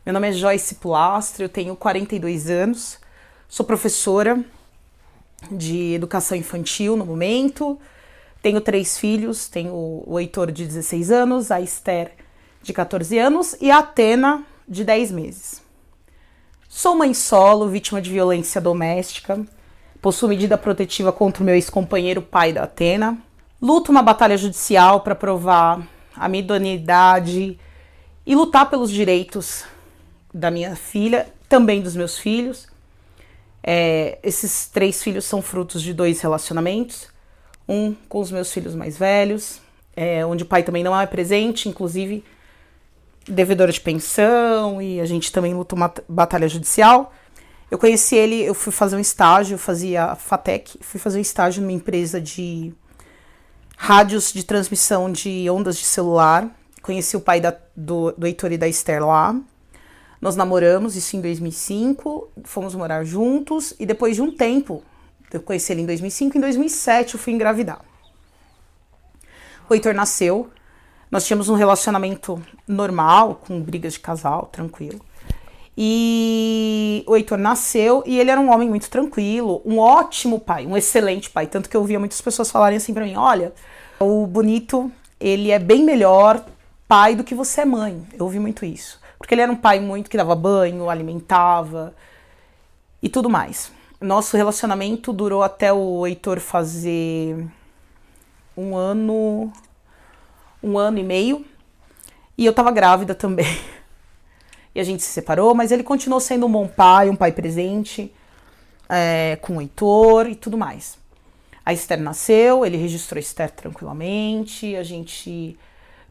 Meu nome é Joyce Pilastra, eu tenho 42 anos, sou professora de educação infantil no momento, tenho 3 filhos, tenho o Heitor de 16 anos, a Esther de 14 anos e a Atena de 10 meses. Sou mãe solo, vítima de violência doméstica, possuo medida protetiva contra o meu ex-companheiro, pai da Atena, luto uma batalha judicial para provar a minha idoneidade e lutar pelos direitos da minha filha, também dos meus filhos. Esses 3 filhos são frutos de 2 relacionamentos, um com os meus filhos mais velhos, onde o pai também não é presente, inclusive devedora de pensão, e a gente também luta uma batalha judicial. Eu conheci ele, eu fui fazer um estágio, eu fazia FATEC, fui fazer um estágio numa empresa de rádios de transmissão de ondas de celular. Conheci o pai do Heitor e da Esther lá. Nós namoramos, isso em 2005, fomos morar juntos, e depois de um tempo, eu conheci ele em 2005, em 2007 eu fui engravidar. O Heitor nasceu, nós tínhamos um relacionamento normal, com brigas de casal, tranquilo. E o Heitor nasceu e ele era um homem muito tranquilo, um ótimo pai, um excelente pai. Tanto que eu ouvia muitas pessoas falarem assim pra mim, olha, o Bonito, ele é bem melhor pai do que você é mãe. Eu ouvi muito isso. Porque ele era um pai muito que dava banho, alimentava e tudo mais. Nosso relacionamento durou até o Heitor fazer um ano e meio. E eu tava grávida também. E a gente se separou, mas ele continuou sendo um bom pai, um pai presente, com o Heitor e tudo mais. A Esther nasceu, ele registrou a Esther tranquilamente, a gente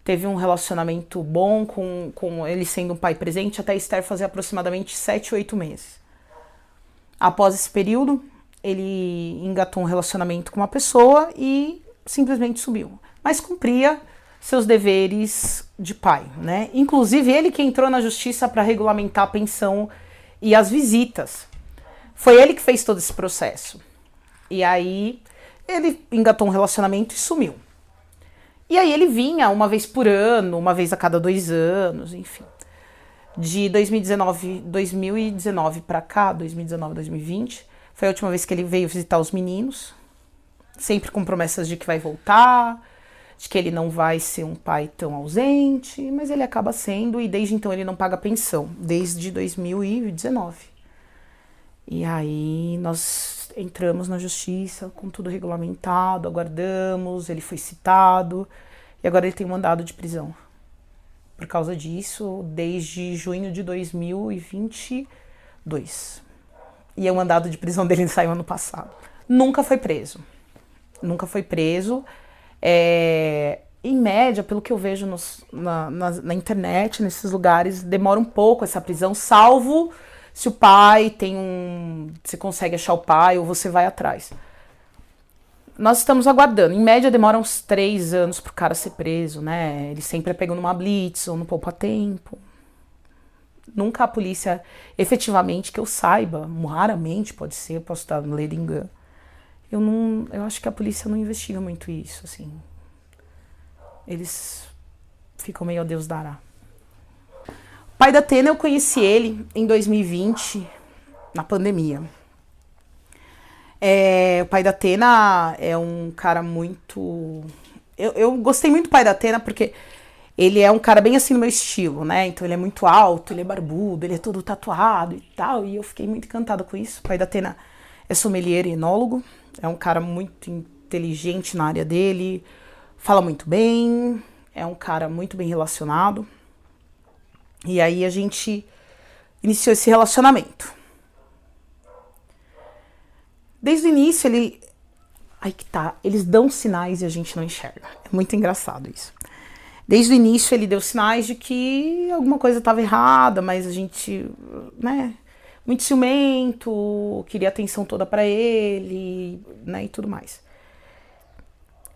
teve um relacionamento bom com ele sendo um pai presente até a Esther fazer aproximadamente 7, 8 meses. Após esse período, ele engatou um relacionamento com uma pessoa e simplesmente subiu. Mas cumpria seus deveres de pai, né? Inclusive, ele que entrou na justiça para regulamentar a pensão e as visitas. Foi ele que fez todo esse processo. E aí, ele engatou um relacionamento e sumiu. E aí ele vinha uma vez por ano, uma vez a cada 2 anos, enfim. De 2019 para cá, 2019, 2020, foi a última vez que ele veio visitar os meninos, sempre com promessas de que vai voltar, de que ele não vai ser um pai tão ausente, mas ele acaba sendo, e desde então ele não paga pensão, desde 2019. E aí nós entramos na justiça com tudo regulamentado, aguardamos, ele foi citado, e agora ele tem um mandado de prisão. Por causa disso, desde junho de 2022. E o mandado de prisão dele saiu ano passado. Nunca foi preso. Nunca foi preso. Em média, pelo que eu vejo na internet, nesses lugares, demora um pouco essa prisão, salvo se o pai tem você consegue achar o pai ou você vai atrás. Nós estamos aguardando. Em média, demora uns 3 anos pro cara ser preso, né? Ele sempre é pego numa blitz ou no poupa-tempo. Nunca a polícia, efetivamente, que eu saiba, raramente pode ser, eu posso estar lendo engano. Eu acho que a polícia não investiga muito isso, assim. Eles ficam meio a Deus dará. O pai da Atena, eu conheci ele em 2020, na pandemia. O pai da Atena é um cara muito... Eu gostei muito do pai da Atena porque ele é um cara bem assim no meu estilo, né? Então ele é muito alto, ele é barbudo, ele é todo tatuado e tal. E eu fiquei muito encantada com isso. O pai da Atena é sommelier e enólogo. É um cara muito inteligente na área dele, fala muito bem, é um cara muito bem relacionado. E aí a gente iniciou esse relacionamento. Desde o início aí que tá, eles dão sinais e a gente não enxerga. É muito engraçado isso. Desde o início ele deu sinais de que alguma coisa estava errada, mas a gente, né, muito ciumento, queria atenção toda pra ele, né, e tudo mais.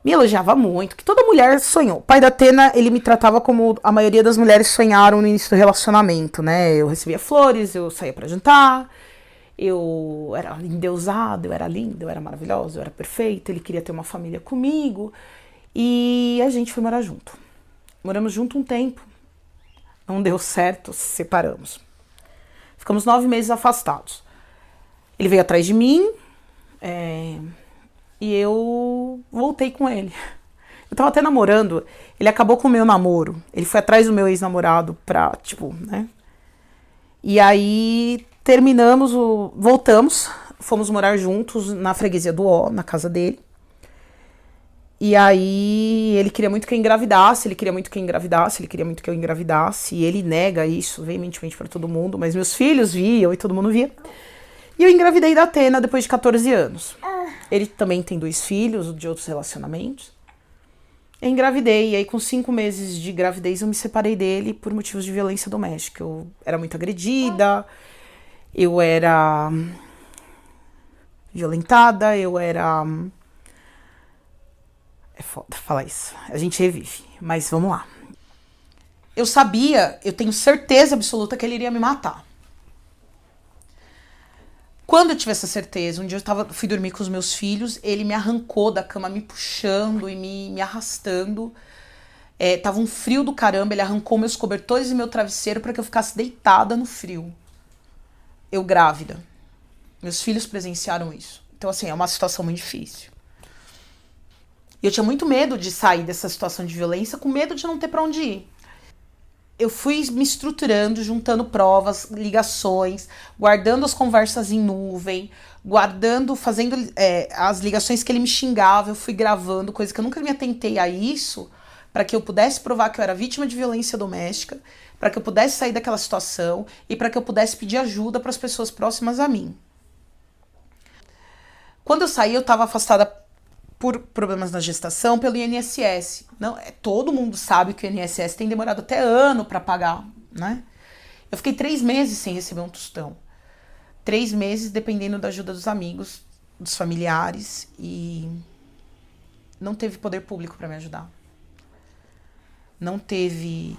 Me elogiava muito, que toda mulher sonhou. O pai da Atena, ele me tratava como a maioria das mulheres sonharam no início do relacionamento, né? Eu recebia flores, eu saía pra jantar, eu era endeusada, eu era linda, eu era maravilhosa, eu era perfeita, ele queria ter uma família comigo, e a gente foi morar junto. Moramos junto um tempo, não deu certo, separamos. Ficamos 9 meses afastados. Ele veio atrás de mim, e eu voltei com ele. Eu tava até namorando, ele acabou com o meu namoro. Ele foi atrás do meu ex-namorado pra, tipo, né? E aí terminamos, voltamos, fomos morar juntos na freguesia do Ó, na casa dele. E aí ele queria muito que eu engravidasse, ele queria muito que eu engravidasse, e ele nega isso veementemente pra todo mundo, mas meus filhos viam e todo mundo via. E eu engravidei da Atena depois de 14 anos. Ele também tem 2 filhos de outros relacionamentos. Eu engravidei, e aí com 5 meses de gravidez eu me separei dele por motivos de violência doméstica. Eu era muito agredida, eu era violentada, eu era... É foda falar isso, a gente revive, mas vamos lá. Eu sabia, eu tenho certeza absoluta que ele iria me matar. Quando eu tive essa certeza, um dia fui dormir com os meus filhos, ele me arrancou da cama, me puxando e me arrastando. Tava um frio do caramba, ele arrancou meus cobertores e meu travesseiro para que eu ficasse deitada no frio. Eu grávida. Meus filhos presenciaram isso. Então, assim, é uma situação muito difícil. E eu tinha muito medo de sair dessa situação de violência, com medo de não ter para onde ir. Eu fui me estruturando, juntando provas, ligações, guardando as conversas em nuvem, fazendo as ligações que ele me xingava, eu fui gravando, coisa que eu nunca me atentei a isso, para que eu pudesse provar que eu era vítima de violência doméstica, para que eu pudesse sair daquela situação e para que eu pudesse pedir ajuda para as pessoas próximas a mim. Quando eu saí, eu estava afastada por problemas na gestação, pelo INSS. Não, todo mundo sabe que o INSS tem demorado até ano para pagar, né? Eu fiquei 3 meses sem receber um tostão. 3 meses dependendo da ajuda dos amigos, dos familiares, e não teve poder público para me ajudar. Não teve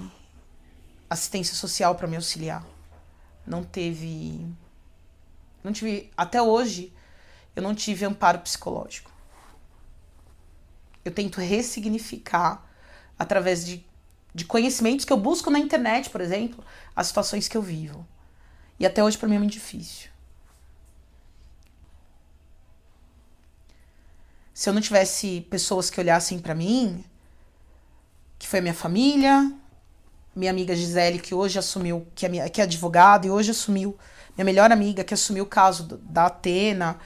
assistência social para me auxiliar. Não tive, até hoje, eu não tive amparo psicológico. Eu tento ressignificar, através de conhecimentos que eu busco na internet, por exemplo, as situações que eu vivo. E até hoje, para mim, é muito difícil. Se eu não tivesse pessoas que olhassem para mim, que foi a minha família, minha amiga Gisele, que hoje assumiu, que é advogada, e hoje assumiu, minha melhor amiga, que assumiu o caso da Atena,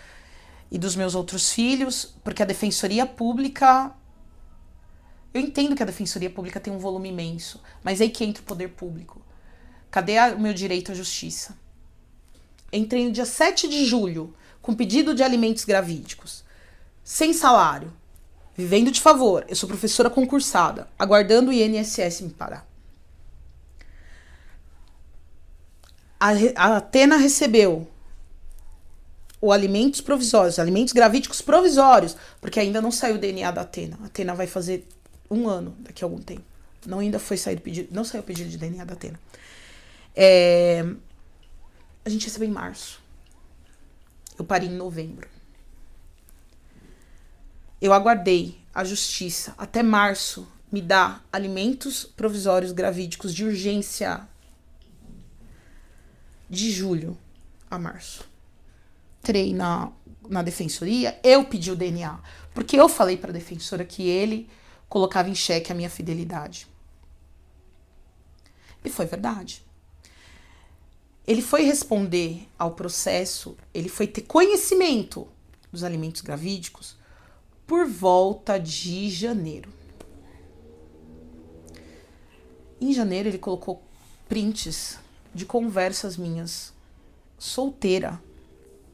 e dos meus outros filhos, porque a Defensoria Pública... Eu entendo que a Defensoria Pública tem um volume imenso, mas é aí que entra o poder público. Cadê o meu direito à justiça? Entrei no dia 7 de julho, com pedido de alimentos gravídicos, sem salário, vivendo de favor. Eu sou professora concursada, aguardando o INSS me pagar. A Atena recebeu alimentos provisórios, alimentos gravídicos provisórios, porque ainda não saiu o DNA da Atena. A Atena vai fazer 1 ano daqui a algum tempo. Não saiu o pedido de DNA da Atena. A gente recebeu em março. Eu parei em novembro. Eu aguardei a justiça até março me dar alimentos provisórios gravídicos de urgência de julho a março. Entrei na defensoria, eu pedi o DNA, porque eu falei para a defensora que ele colocava em xeque a minha fidelidade. E foi verdade. Ele foi responder ao processo, ele foi ter conhecimento dos alimentos gravídicos por volta de janeiro. Em janeiro ele colocou prints de conversas minhas, solteira,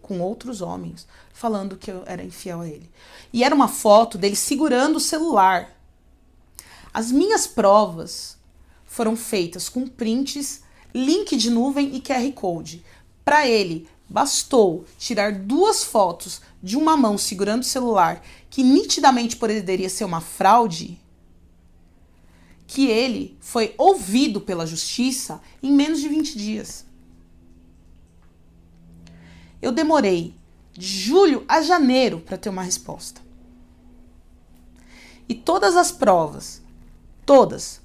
com outros homens, falando que eu era infiel a ele. E era uma foto dele segurando o celular. As minhas provas foram feitas com prints, link de nuvem e QR Code. Para ele, bastou tirar 2 fotos de uma mão segurando o celular, que nitidamente poderia ser uma fraude, que ele foi ouvido pela justiça em menos de 20 dias. Eu demorei de julho a janeiro para ter uma resposta. E todas as provas, todas,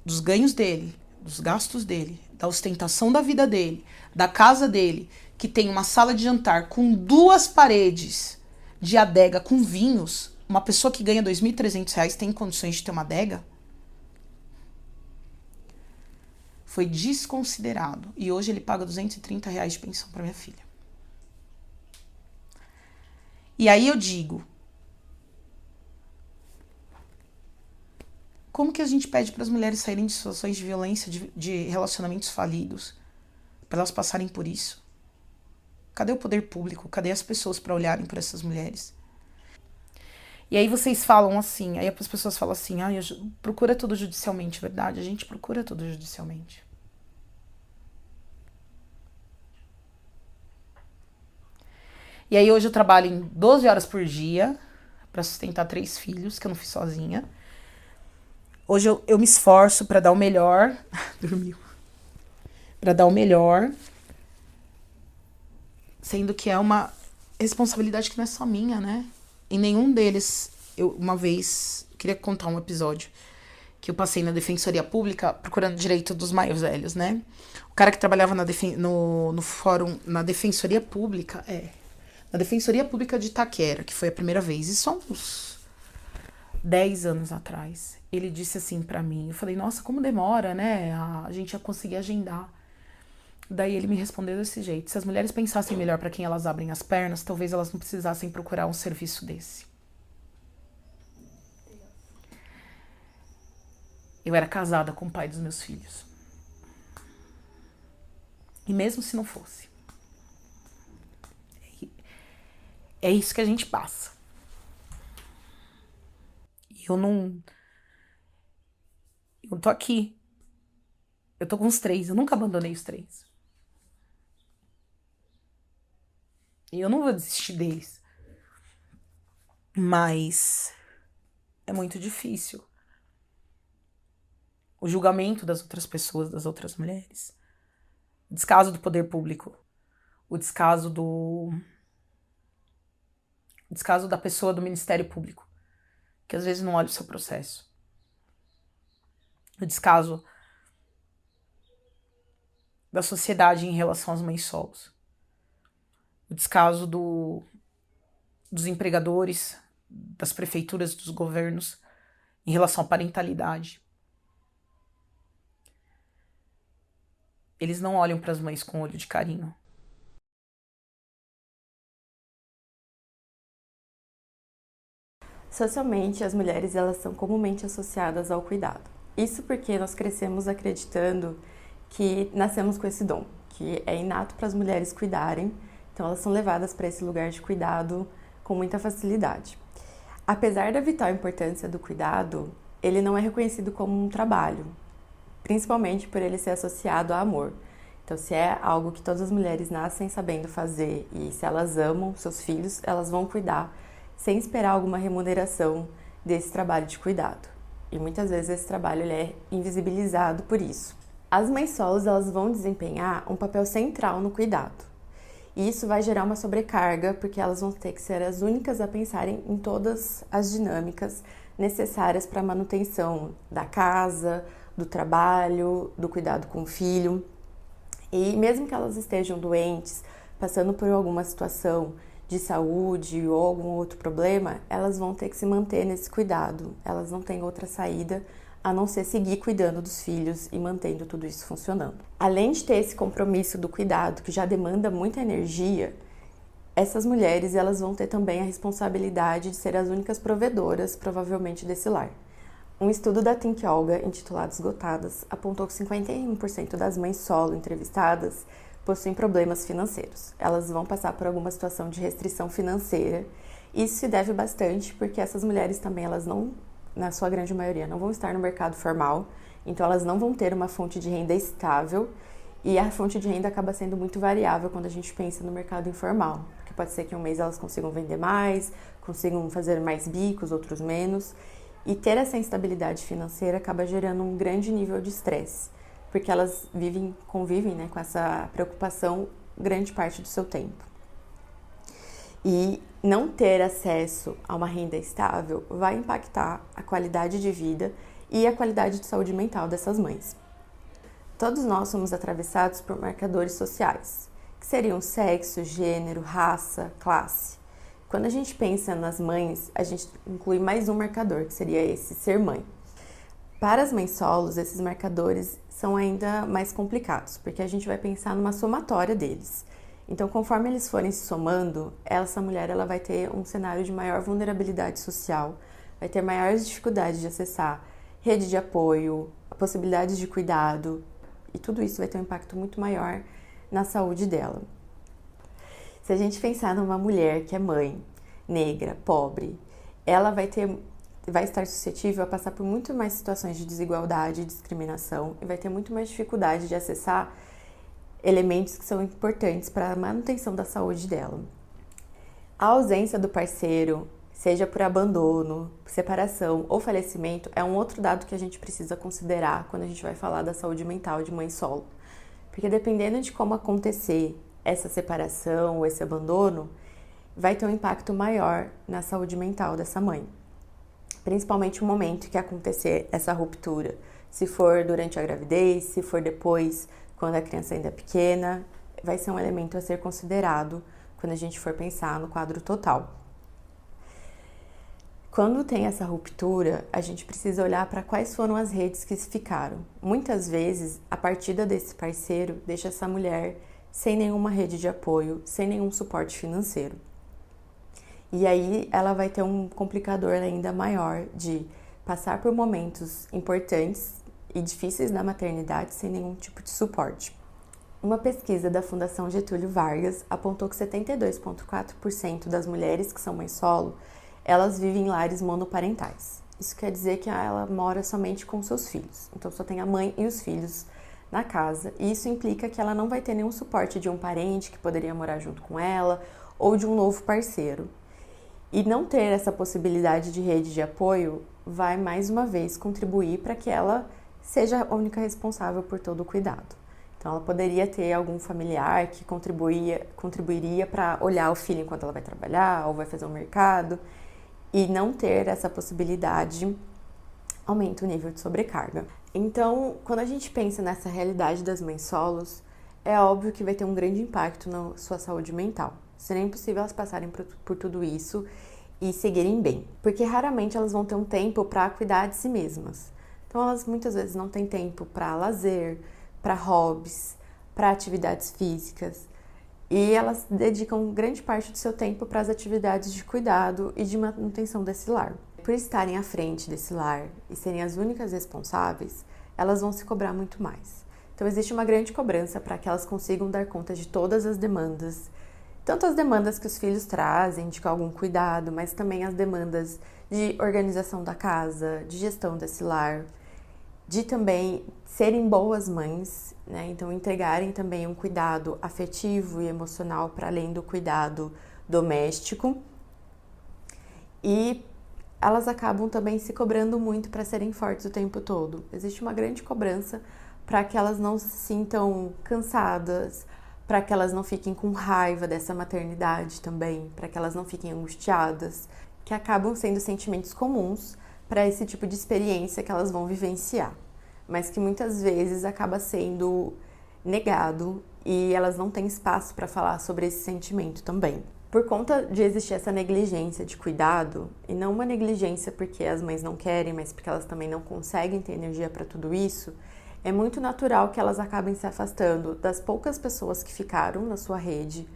dos ganhos dele, dos gastos dele, da ostentação da vida dele, da casa dele, que tem uma sala de jantar com 2 paredes de adega com vinhos, uma pessoa que ganha R$ 2.300 tem condições de ter uma adega? Foi desconsiderado. E hoje ele paga R$ 230 de pensão para minha filha. E aí eu digo, como que a gente pede para as mulheres saírem de situações de violência, de relacionamentos falidos, para elas passarem por isso? Cadê o poder público? Cadê as pessoas para olharem para essas mulheres? E aí vocês falam assim, aí as pessoas falam assim, procura tudo judicialmente, verdade? A gente procura tudo judicialmente. E aí hoje eu trabalho em 12 horas por dia para sustentar 3 filhos, que eu não fiz sozinha. Hoje eu me esforço para dar o melhor. Dormiu. Para dar o melhor. Sendo que é uma responsabilidade que não é só minha, né? Em nenhum deles, uma vez, queria contar um episódio que eu passei na Defensoria Pública procurando direito dos mais velhos, né? O cara que trabalhava no fórum, na Defensoria Pública, na Defensoria Pública de Itaquera, que foi a primeira vez, isso há uns 10 anos atrás. Ele disse assim pra mim, eu falei, nossa, como demora, né? A gente ia conseguir agendar. Daí ele me respondeu desse jeito, se as mulheres pensassem melhor para quem elas abrem as pernas, talvez elas não precisassem procurar um serviço desse. Eu era casada com o pai dos meus filhos. E mesmo se não fosse, é isso que a gente passa. E eu não tô aqui. Eu tô com os 3, eu nunca abandonei os 3. E eu não vou desistir deles. Mas é muito difícil. O julgamento das outras pessoas, das outras mulheres. O descaso do poder público. O descaso da pessoa do Ministério Público, que às vezes não olha o seu processo. O descaso da sociedade em relação às mães solos. O descaso dos empregadores, das prefeituras, dos governos em relação à parentalidade. Eles não olham para as mães com olho de carinho. Socialmente, as mulheres elas são comumente associadas ao cuidado. Isso porque nós crescemos acreditando que nascemos com esse dom, que é inato para as mulheres cuidarem, então elas são levadas para esse lugar de cuidado com muita facilidade. Apesar da vital importância do cuidado, ele não é reconhecido como um trabalho, principalmente por ele ser associado a amor. Então, se é algo que todas as mulheres nascem sabendo fazer e se elas amam seus filhos, elas vão cuidar sem esperar alguma remuneração desse trabalho de cuidado. E muitas vezes esse trabalho ele é invisibilizado por isso. As mães solos elas vão desempenhar um papel central no cuidado. E isso vai gerar uma sobrecarga, porque elas vão ter que ser as únicas a pensarem em todas as dinâmicas necessárias para a manutenção da casa, do trabalho, do cuidado com o filho. E mesmo que elas estejam doentes, passando por alguma situação de saúde ou algum outro problema, elas vão ter que se manter nesse cuidado. Elas não têm outra saída a não ser seguir cuidando dos filhos e mantendo tudo isso funcionando. Além de ter esse compromisso do cuidado, que já demanda muita energia, essas mulheres elas vão ter também a responsabilidade de ser as únicas provedoras, provavelmente, desse lar. Um estudo da Think Olga, intitulado Esgotadas, apontou que 51% das mães solo entrevistadas possuem problemas financeiros. Elas vão passar por alguma situação de restrição financeira. Isso se deve bastante porque essas mulheres também, elas não, na sua grande maioria, não vão estar no mercado formal, então elas não vão ter uma fonte de renda estável e a fonte de renda acaba sendo muito variável quando a gente pensa no mercado informal, porque pode ser que um mês elas consigam vender mais, consigam fazer mais bicos, outros menos, e ter essa instabilidade financeira acaba gerando um grande nível de estresse, porque elas convivem, né, com essa preocupação grande parte do seu tempo. E não ter acesso a uma renda estável vai impactar a qualidade de vida e a qualidade de saúde mental dessas mães. Todos nós somos atravessados por marcadores sociais, que seriam sexo, gênero, raça, classe. Quando a gente pensa nas mães, a gente inclui mais um marcador, que seria esse, ser mãe. Para as mães solos, esses marcadores são ainda mais complicados, porque a gente vai pensar numa somatória deles. Então, conforme eles forem se somando, essa mulher ela vai ter um cenário de maior vulnerabilidade social, vai ter maiores dificuldades de acessar rede de apoio, possibilidades de cuidado, e tudo isso vai ter um impacto muito maior na saúde dela. Se a gente pensar numa mulher que é mãe, negra, pobre, ela vai estar suscetível a passar por muito mais situações de desigualdade e discriminação e vai ter muito mais dificuldade de acessar elementos que são importantes para a manutenção da saúde dela. A ausência do parceiro, seja por abandono, separação ou falecimento, é um outro dado que a gente precisa considerar quando a gente vai falar da saúde mental de mãe solo. Porque dependendo de como acontecer essa separação ou esse abandono, vai ter um impacto maior na saúde mental dessa mãe. Principalmente o momento que acontecer essa ruptura. Se for durante a gravidez, se for depois, quando a criança ainda é pequena, vai ser um elemento a ser considerado quando a gente for pensar no quadro total. Quando tem essa ruptura, a gente precisa olhar para quais foram as redes que ficaram. Muitas vezes, a partida desse parceiro deixa essa mulher sem nenhuma rede de apoio, sem nenhum suporte financeiro. E aí ela vai ter um complicador ainda maior de passar por momentos importantes e difíceis na maternidade sem nenhum tipo de suporte. Uma pesquisa da Fundação Getúlio Vargas apontou que 72,4% das mulheres que são mães solo, elas vivem em lares monoparentais. Isso quer dizer que ela mora somente com seus filhos. Então só tem a mãe e os filhos na casa. E isso implica que ela não vai ter nenhum suporte de um parente que poderia morar junto com ela ou de um novo parceiro. E não ter essa possibilidade de rede de apoio vai mais uma vez contribuir para que ela seja a única responsável por todo o cuidado. Então ela poderia ter algum familiar que contribuiria para olhar o filho enquanto ela vai trabalhar ou vai fazer um mercado, e não ter essa possibilidade aumenta o nível de sobrecarga. Então, quando a gente pensa nessa realidade das mães solos, é óbvio que vai ter um grande impacto na sua saúde mental. Seria impossível elas passarem por tudo isso e seguirem bem, porque raramente elas vão ter um tempo para cuidar de si mesmas. Então, elas muitas vezes não têm tempo para lazer, para hobbies, para atividades físicas, e elas dedicam grande parte do seu tempo para as atividades de cuidado e de manutenção desse lar. Por estarem à frente desse lar e serem as únicas responsáveis, elas vão se cobrar muito mais. Então existe uma grande cobrança para que elas consigam dar conta de todas as demandas, tanto as demandas que os filhos trazem, de algum cuidado, mas também as demandas de organização da casa, de gestão desse lar, de também serem boas mães, né? Então entregarem também um cuidado afetivo e emocional para além do cuidado doméstico. E elas acabam também se cobrando muito para serem fortes o tempo todo. Existe uma grande cobrança para que elas não se sintam cansadas, para que elas não fiquem com raiva dessa maternidade também, para que elas não fiquem angustiadas, que acabam sendo sentimentos comuns para esse tipo de experiência que elas vão vivenciar, mas que muitas vezes acaba sendo negado e elas não têm espaço para falar sobre esse sentimento também. Por conta de existir essa negligência de cuidado, e não uma negligência porque as mães não querem, mas porque elas também não conseguem ter energia para tudo isso, é muito natural que elas acabem se afastando das poucas pessoas que ficaram na sua rede.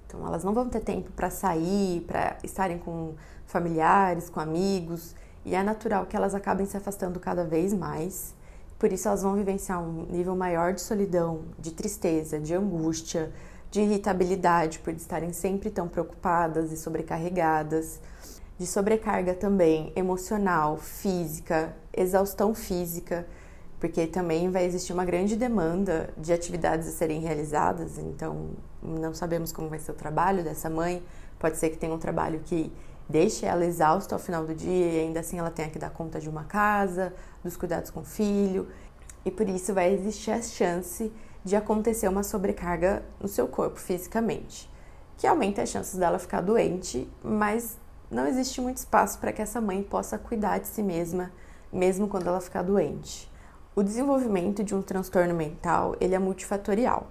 Então elas não vão ter tempo para sair, para estarem com familiares, com amigos, e é natural que elas acabem se afastando cada vez mais. Por isso elas vão vivenciar um nível maior de solidão, de tristeza, de angústia, de irritabilidade por estarem sempre tão preocupadas e sobrecarregadas, de sobrecarga também emocional, física, exaustão física, porque também vai existir uma grande demanda de atividades a serem realizadas, então não sabemos como vai ser o trabalho dessa mãe, pode ser que tenha um trabalho que deixe ela exausta ao final do dia e ainda assim ela tenha que dar conta de uma casa, dos cuidados com o filho, e por isso vai existir a chance de acontecer uma sobrecarga no seu corpo fisicamente, que aumenta as chances dela ficar doente, mas não existe muito espaço para que essa mãe possa cuidar de si mesma, mesmo quando ela ficar doente. O desenvolvimento de um transtorno mental, ele é multifatorial.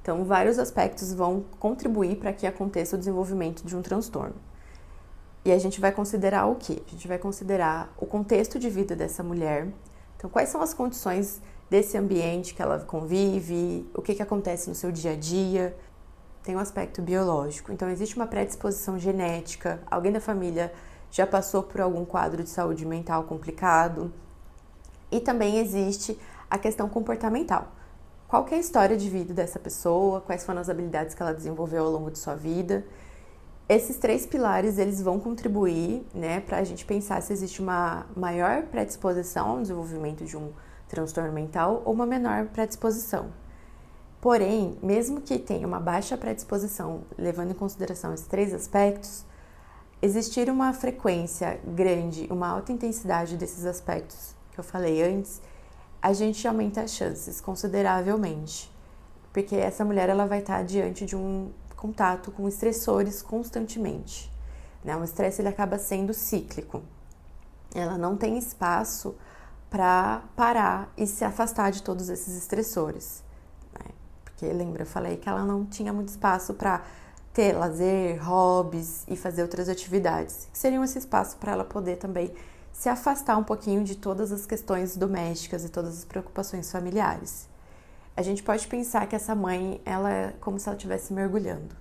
Então, vários aspectos vão contribuir para que aconteça o desenvolvimento de um transtorno. E a gente vai considerar o quê? A gente vai considerar o contexto de vida dessa mulher. Então, quais são as condições desse ambiente que ela convive, o que acontece no seu dia a dia. Tem um aspecto biológico. Então, existe uma predisposição genética, alguém da família já passou por algum quadro de saúde mental complicado. E também existe a questão comportamental. Qual que é a história de vida dessa pessoa, quais foram as habilidades que ela desenvolveu ao longo de sua vida. Esses 3 pilares, eles vão contribuir, né, para a gente pensar se existe uma maior predisposição ao desenvolvimento de um transtorno mental ou uma menor predisposição. Porém, mesmo que tenha uma baixa predisposição, levando em consideração esses 3 aspectos, existir uma frequência grande, uma alta intensidade desses aspectos que eu falei antes, a gente aumenta as chances consideravelmente, porque essa mulher ela vai estar diante de um contato com estressores constantemente, né? O estresse ele acaba sendo cíclico, ela não tem espaço para parar e se afastar de todos esses estressores, né? Porque lembra, eu falei que ela não tinha muito espaço para ter lazer, hobbies e fazer outras atividades, que seriam esse espaço para ela poder também se afastar um pouquinho de todas as questões domésticas e todas as preocupações familiares. A gente pode pensar que essa mãe, ela é como se ela estivesse mergulhando.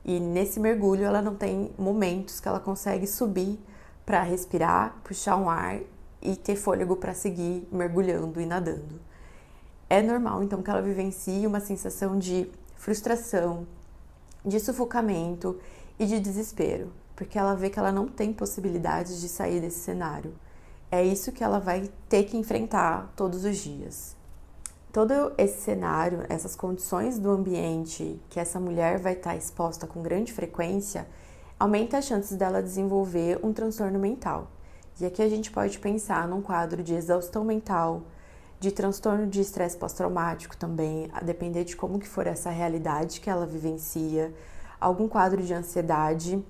E nesse mergulho, ela não tem momentos que ela consegue subir para respirar, puxar um ar e ter fôlego para seguir mergulhando e nadando. É normal, então, que ela vivencie uma sensação de frustração, de sufocamento e de desespero, porque ela vê que ela não tem possibilidades de sair desse cenário. É isso que ela vai ter que enfrentar todos os dias. Todo esse cenário, essas condições do ambiente que essa mulher vai estar exposta com grande frequência, aumenta as chances dela desenvolver um transtorno mental. E aqui a gente pode pensar num quadro de exaustão mental, de transtorno de estresse pós-traumático também, a depender de como que for essa realidade que ela vivencia, algum quadro de ansiedade,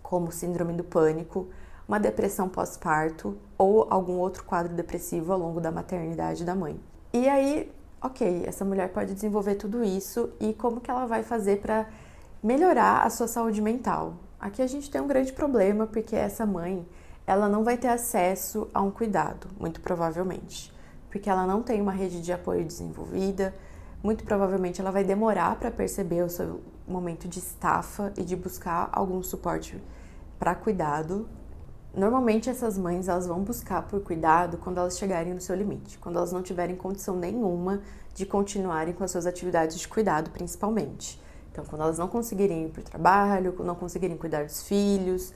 como síndrome do pânico, uma depressão pós-parto ou algum outro quadro depressivo ao longo da maternidade da mãe. E aí, ok, essa mulher pode desenvolver tudo isso e como que ela vai fazer para melhorar a sua saúde mental? Aqui a gente tem um grande problema porque essa mãe, ela não vai ter acesso a um cuidado, muito provavelmente, porque ela não tem uma rede de apoio desenvolvida, muito provavelmente ela vai demorar para perceber o seu momento de estafa e de buscar algum suporte para cuidado. Normalmente essas mães elas vão buscar por cuidado quando elas chegarem no seu limite, quando elas não tiverem condição nenhuma de continuarem com as suas atividades de cuidado, principalmente. Então, quando elas não conseguirem ir para o trabalho, não conseguirem cuidar dos filhos,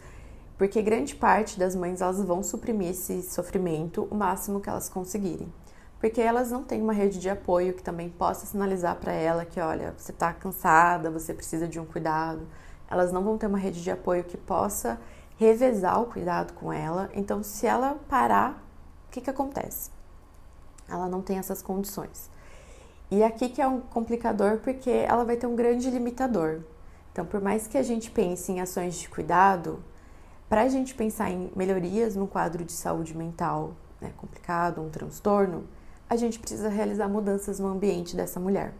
porque grande parte das mães elas vão suprimir esse sofrimento o máximo que elas conseguirem. Porque elas não têm uma rede de apoio que também possa sinalizar para ela que, olha, você está cansada, você precisa de um cuidado. Elas não vão ter uma rede de apoio que possa revezar o cuidado com ela. Então, se ela parar, o que acontece? Ela não tem essas condições. E aqui que é um complicador, porque ela vai ter um grande limitador. Então, por mais que a gente pense em ações de cuidado, para a gente pensar em melhorias no quadro de saúde mental, né, complicado, um transtorno, a gente precisa realizar mudanças no ambiente dessa mulher.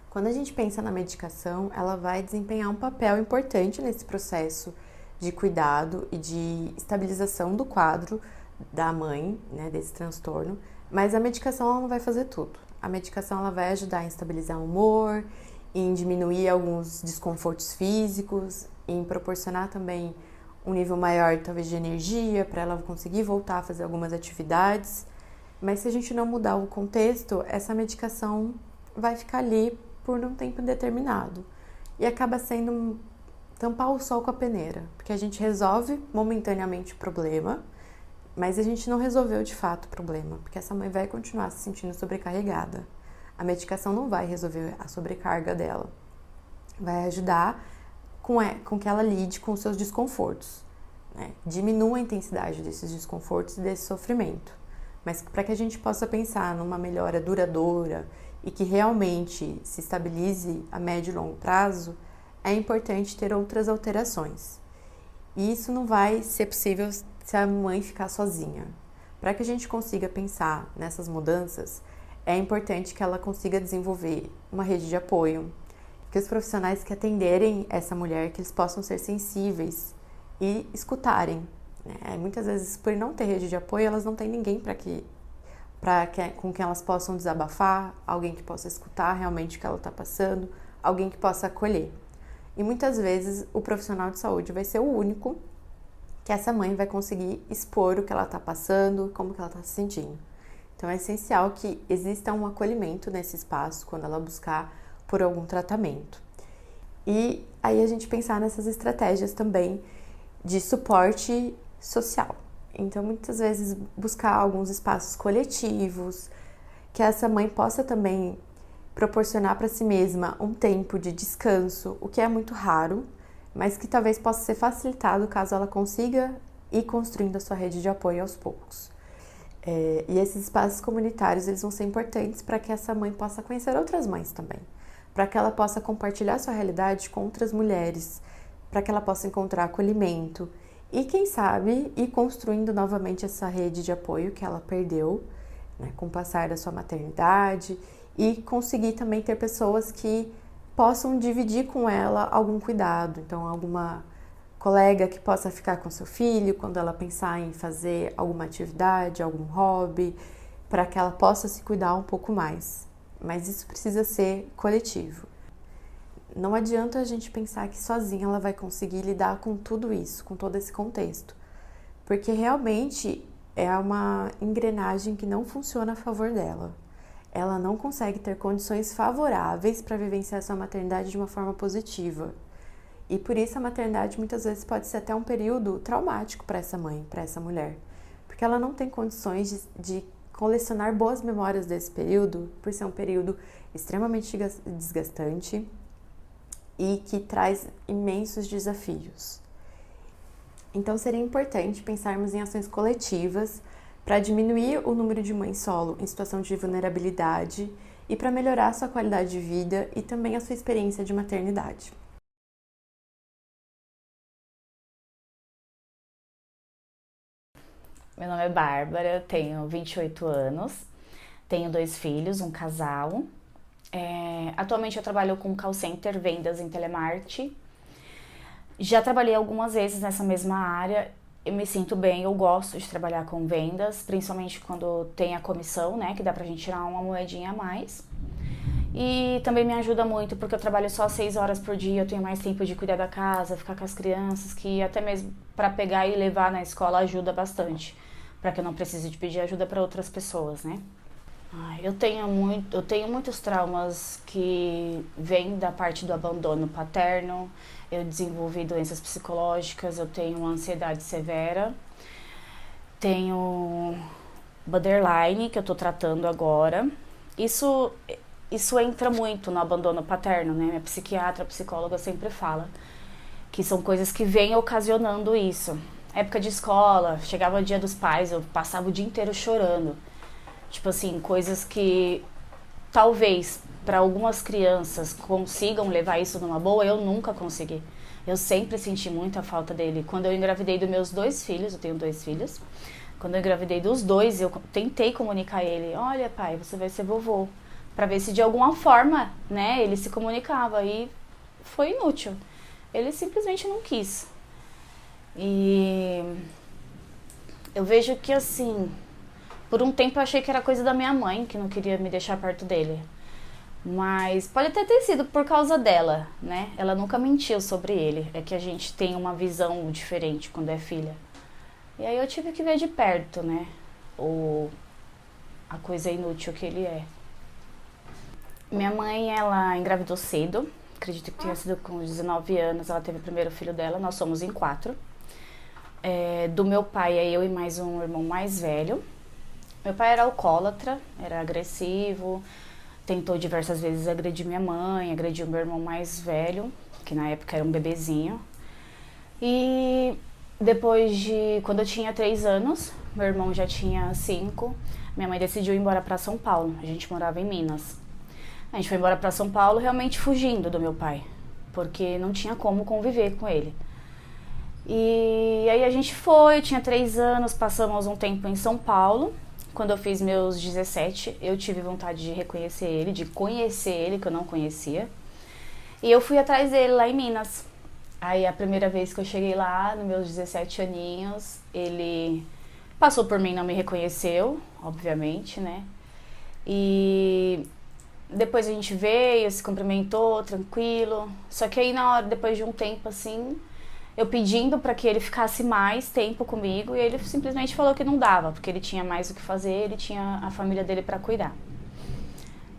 Quando a gente pensa na medicação, ela vai desempenhar um papel importante nesse processo de cuidado e de estabilização do quadro da mãe, né, desse transtorno, mas a medicação ela não vai fazer tudo. A medicação ela vai ajudar em estabilizar o humor, em diminuir alguns desconfortos físicos, em proporcionar também um nível maior, talvez, de energia, para ela conseguir voltar a fazer algumas atividades. Mas se a gente não mudar o contexto, essa medicação vai ficar ali por um tempo indeterminado. E acaba sendo tampar o sol com a peneira, porque a gente resolve momentaneamente o problema, mas a gente não resolveu de fato o problema, porque essa mãe vai continuar se sentindo sobrecarregada. A medicação não vai resolver a sobrecarga dela, vai ajudar com que ela lide com os seus desconfortos, né? Diminua a intensidade desses desconfortos e desse sofrimento. Mas para que a gente possa pensar numa melhora duradoura e que realmente se estabilize a médio e longo prazo, é importante ter outras alterações. E isso não vai ser possível se a mãe ficar sozinha. Para que a gente consiga pensar nessas mudanças, é importante que ela consiga desenvolver uma rede de apoio, que os profissionais que atenderem essa mulher, que eles possam ser sensíveis e escutarem, né? Muitas vezes, por não ter rede de apoio, elas não têm ninguém com quem elas possam desabafar, alguém que possa escutar realmente o que ela está passando, alguém que possa acolher. E muitas vezes o profissional de saúde vai ser o único que essa mãe vai conseguir expor o que ela está passando, como que ela está se sentindo. Então é essencial que exista um acolhimento nesse espaço quando ela buscar por algum tratamento. E aí a gente pensar nessas estratégias também de suporte social. Então muitas vezes buscar alguns espaços coletivos, que essa mãe possa também proporcionar para si mesma um tempo de descanso, o que é muito raro, mas que talvez possa ser facilitado caso ela consiga ir construindo a sua rede de apoio aos poucos. E esses espaços comunitários, eles vão ser importantes para que essa mãe possa conhecer outras mães também, para que ela possa compartilhar sua realidade com outras mulheres, para que ela possa encontrar acolhimento e, quem sabe, ir construindo novamente essa rede de apoio que ela perdeu, né, com o passar da sua maternidade, e conseguir também ter pessoas que possam dividir com ela algum cuidado. Então, alguma colega que possa ficar com seu filho quando ela pensar em fazer alguma atividade, algum hobby, para que ela possa se cuidar um pouco mais. Mas isso precisa ser coletivo. Não adianta a gente pensar que sozinha ela vai conseguir lidar com tudo isso, com todo esse contexto, porque realmente é uma engrenagem que não funciona a favor dela. Ela não consegue ter condições favoráveis para vivenciar sua maternidade de uma forma positiva. E por isso a maternidade muitas vezes pode ser até um período traumático para essa mãe, para essa mulher, porque ela não tem condições de colecionar boas memórias desse período, por ser um período extremamente desgastante e que traz imensos desafios. Então seria importante pensarmos em ações coletivas para diminuir o número de mães solo em situação de vulnerabilidade e para melhorar a sua qualidade de vida e também a sua experiência de maternidade. Meu nome é Bárbara, tenho 28 anos, tenho 2 filhos, um casal. Atualmente eu trabalho com call center, vendas em telemarketing. Já trabalhei algumas vezes nessa mesma área, eu me sinto bem, eu gosto de trabalhar com vendas, principalmente quando tem a comissão, né, que dá pra gente tirar uma moedinha a mais. E também me ajuda muito porque eu trabalho só 6 horas por dia, eu tenho mais tempo de cuidar da casa, ficar com as crianças, que até mesmo para pegar e levar na escola ajuda bastante, para que eu não precise de pedir ajuda para outras pessoas, né? Eu tenho muitos traumas que vêm da parte do abandono paterno. Eu desenvolvi doenças psicológicas, eu tenho ansiedade severa, tenho borderline, que eu tô tratando agora. Isso entra muito no abandono paterno, né? Minha psiquiatra, psicóloga sempre fala que são coisas que vêm ocasionando isso. Época de escola, chegava o Dia dos Pais, eu passava o dia inteiro chorando. Tipo assim, coisas que talvez para algumas crianças consigam levar isso numa boa, eu nunca consegui. Eu sempre senti muita falta dele. Quando eu engravidei dos meus 2 filhos, eu tenho 2 filhos, quando eu engravidei dos 2, eu tentei comunicar a ele: olha, pai, você vai ser vovô, para ver se de alguma forma, né, ele se comunicava, e foi inútil. Ele simplesmente não quis. E eu vejo que, assim, por um tempo eu achei que era coisa da minha mãe, que não queria me deixar perto dele. Mas pode até ter sido por causa dela, né? Ela nunca mentiu sobre ele. É que a gente tem uma visão diferente quando é filha. E aí eu tive que ver de perto, né? A coisa inútil que ele é. Minha mãe, ela engravidou cedo. Acredito que tenha sido com 19 anos. Ela teve o primeiro filho dela. Nós somos em 4. Do meu pai é eu e mais um irmão mais velho. Meu pai era alcoólatra, era agressivo, tentou diversas vezes agredir minha mãe, agrediu meu irmão mais velho, que na época era um bebezinho. E depois quando eu tinha 3 anos, meu irmão já tinha 5, minha mãe decidiu ir embora para São Paulo. A gente morava em Minas. A gente foi embora para São Paulo realmente fugindo do meu pai, porque não tinha como conviver com ele. E E aí a gente foi, eu tinha 3 anos, passamos um tempo em São Paulo. Quando eu fiz meus 17, eu tive vontade de reconhecer ele, de conhecer ele, que eu não conhecia. E eu fui atrás dele lá em Minas. Aí a primeira vez que eu cheguei lá, nos meus 17 aninhos, ele passou por mim, não me reconheceu, obviamente, né? E depois a gente veio, se cumprimentou, tranquilo. Só que aí na hora, depois de um tempo assim, eu pedindo para que ele ficasse mais tempo comigo e ele simplesmente falou que não dava, porque ele tinha mais o que fazer, ele tinha a família dele para cuidar.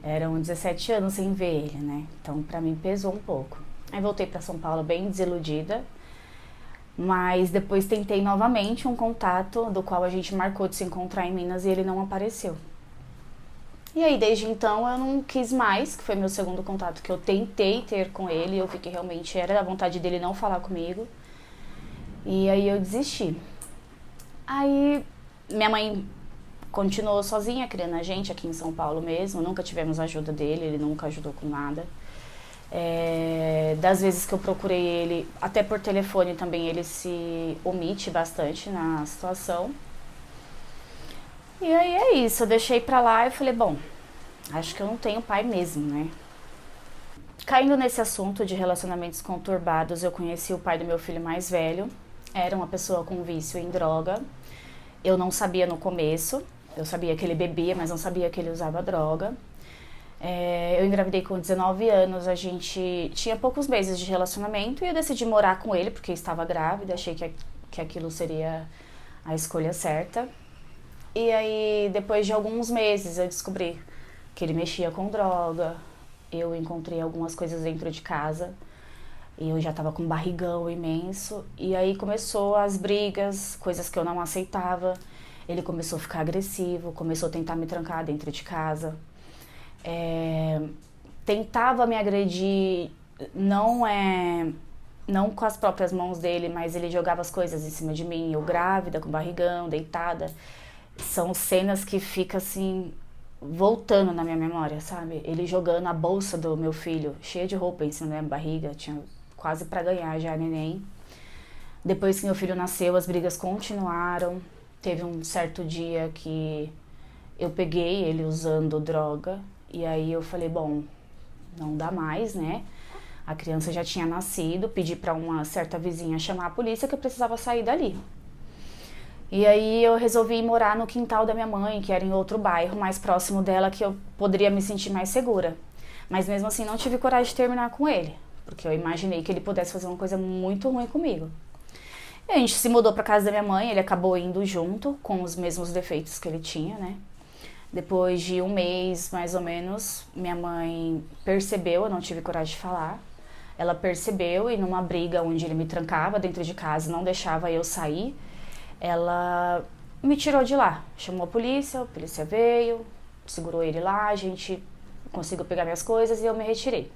Eram 17 anos sem ver ele, né? Então pra mim pesou um pouco. Aí voltei para São Paulo bem desiludida, mas depois tentei novamente um contato, do qual a gente marcou de se encontrar em Minas e ele não apareceu. E aí desde então eu não quis mais, que foi meu segundo contato que eu tentei ter com ele, eu vi que realmente era da vontade dele não falar comigo. E aí eu desisti. Aí minha mãe continuou sozinha criando a gente aqui em São Paulo mesmo, nunca tivemos ajuda dele, ele nunca ajudou com nada. Das vezes que eu procurei ele, até por telefone também, ele se omite bastante na situação. E aí é isso, eu deixei pra lá e falei, bom, acho que eu não tenho pai mesmo, né? Caindo nesse assunto de relacionamentos conturbados, eu conheci o pai do meu filho mais velho. Era uma pessoa com vício em droga. Eu não sabia no começo, eu sabia que ele bebia, mas não sabia que ele usava droga. Eu engravidei com 19 anos, a gente tinha poucos meses de relacionamento e eu decidi morar com ele porque estava grávida, achei que aquilo seria a escolha certa. E aí, depois de alguns meses, eu descobri que ele mexia com droga, eu encontrei algumas coisas dentro de casa e eu já estava com um barrigão imenso. E aí começou as brigas, coisas que eu não aceitava. Ele começou a ficar agressivo, começou a tentar me trancar dentro de casa. Tentava me agredir, não com as próprias mãos dele, mas ele jogava as coisas em cima de mim, eu grávida, com barrigão, deitada. São cenas que ficam assim, voltando na minha memória, sabe? Ele jogando a bolsa do meu filho, cheia de roupa em cima da minha barriga, tinha quase pra ganhar já neném. Depois que meu filho nasceu, as brigas continuaram. Teve um certo dia que eu peguei ele usando droga. E aí eu falei, bom, não dá mais, né? A criança já tinha nascido, pedi pra uma certa vizinha chamar a polícia que eu precisava sair dali. E aí eu resolvi ir morar no quintal da minha mãe, que era em outro bairro, mais próximo dela, que eu poderia me sentir mais segura. Mas mesmo assim não tive coragem de terminar com ele, porque eu imaginei que ele pudesse fazer uma coisa muito ruim comigo. E a gente se mudou pra casa da minha mãe, ele acabou indo junto, com os mesmos defeitos que ele tinha, né? Depois de um mês, mais ou menos, minha mãe percebeu, eu não tive coragem de falar. Ela percebeu e numa briga onde ele me trancava dentro de casa, não deixava eu sair, ela me tirou de lá. Chamou a polícia veio, segurou ele lá, a gente conseguiu pegar minhas coisas e eu me retirei.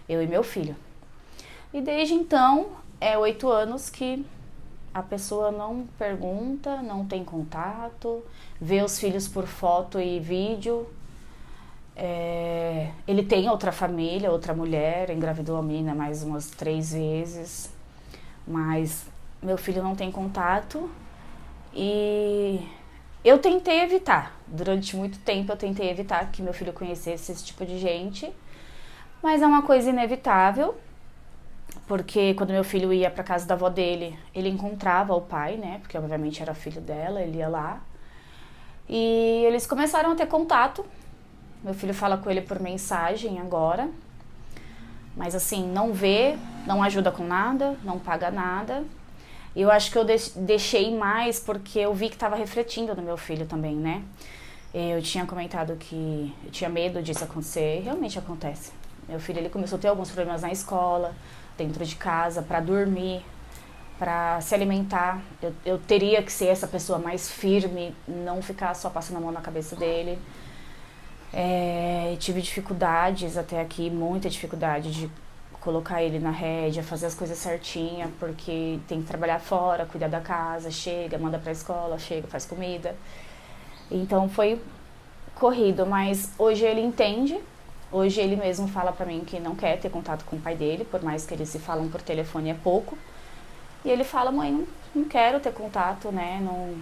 Eu e meu filho. E desde então, 8 anos que a pessoa não pergunta, não tem contato, vê os filhos por foto e vídeo. Ele tem outra família, outra mulher, engravidou a menina mais umas 3 vezes, mas meu filho não tem contato e eu tentei evitar. Durante muito tempo eu tentei evitar que meu filho conhecesse esse tipo de gente, mas é uma coisa inevitável. Porque quando meu filho ia pra casa da avó dele, ele encontrava o pai, né? Porque obviamente era filho dela, ele ia lá. E eles começaram a ter contato. Meu filho fala com ele por mensagem agora. Mas assim, não vê, não ajuda com nada, não paga nada. E eu acho que eu deixei mais porque eu vi que estava refletindo no meu filho também, né? Eu tinha comentado que eu tinha medo disso acontecer, e realmente acontece. Meu filho, ele começou a ter alguns problemas na escola, dentro de casa, para dormir, para se alimentar. Eu teria que ser essa pessoa mais firme, não ficar só passando a mão na cabeça dele. Tive dificuldades até aqui, muita dificuldade de colocar ele na rédea, fazer as coisas certinha, porque tem que trabalhar fora, cuidar da casa, chega, manda pra escola, chega, faz comida. Então foi corrido, mas hoje ele entende. Hoje ele mesmo fala pra mim que não quer ter contato com o pai dele, por mais que eles se falam por telefone é pouco. E ele fala, mãe, não quero ter contato, né? Não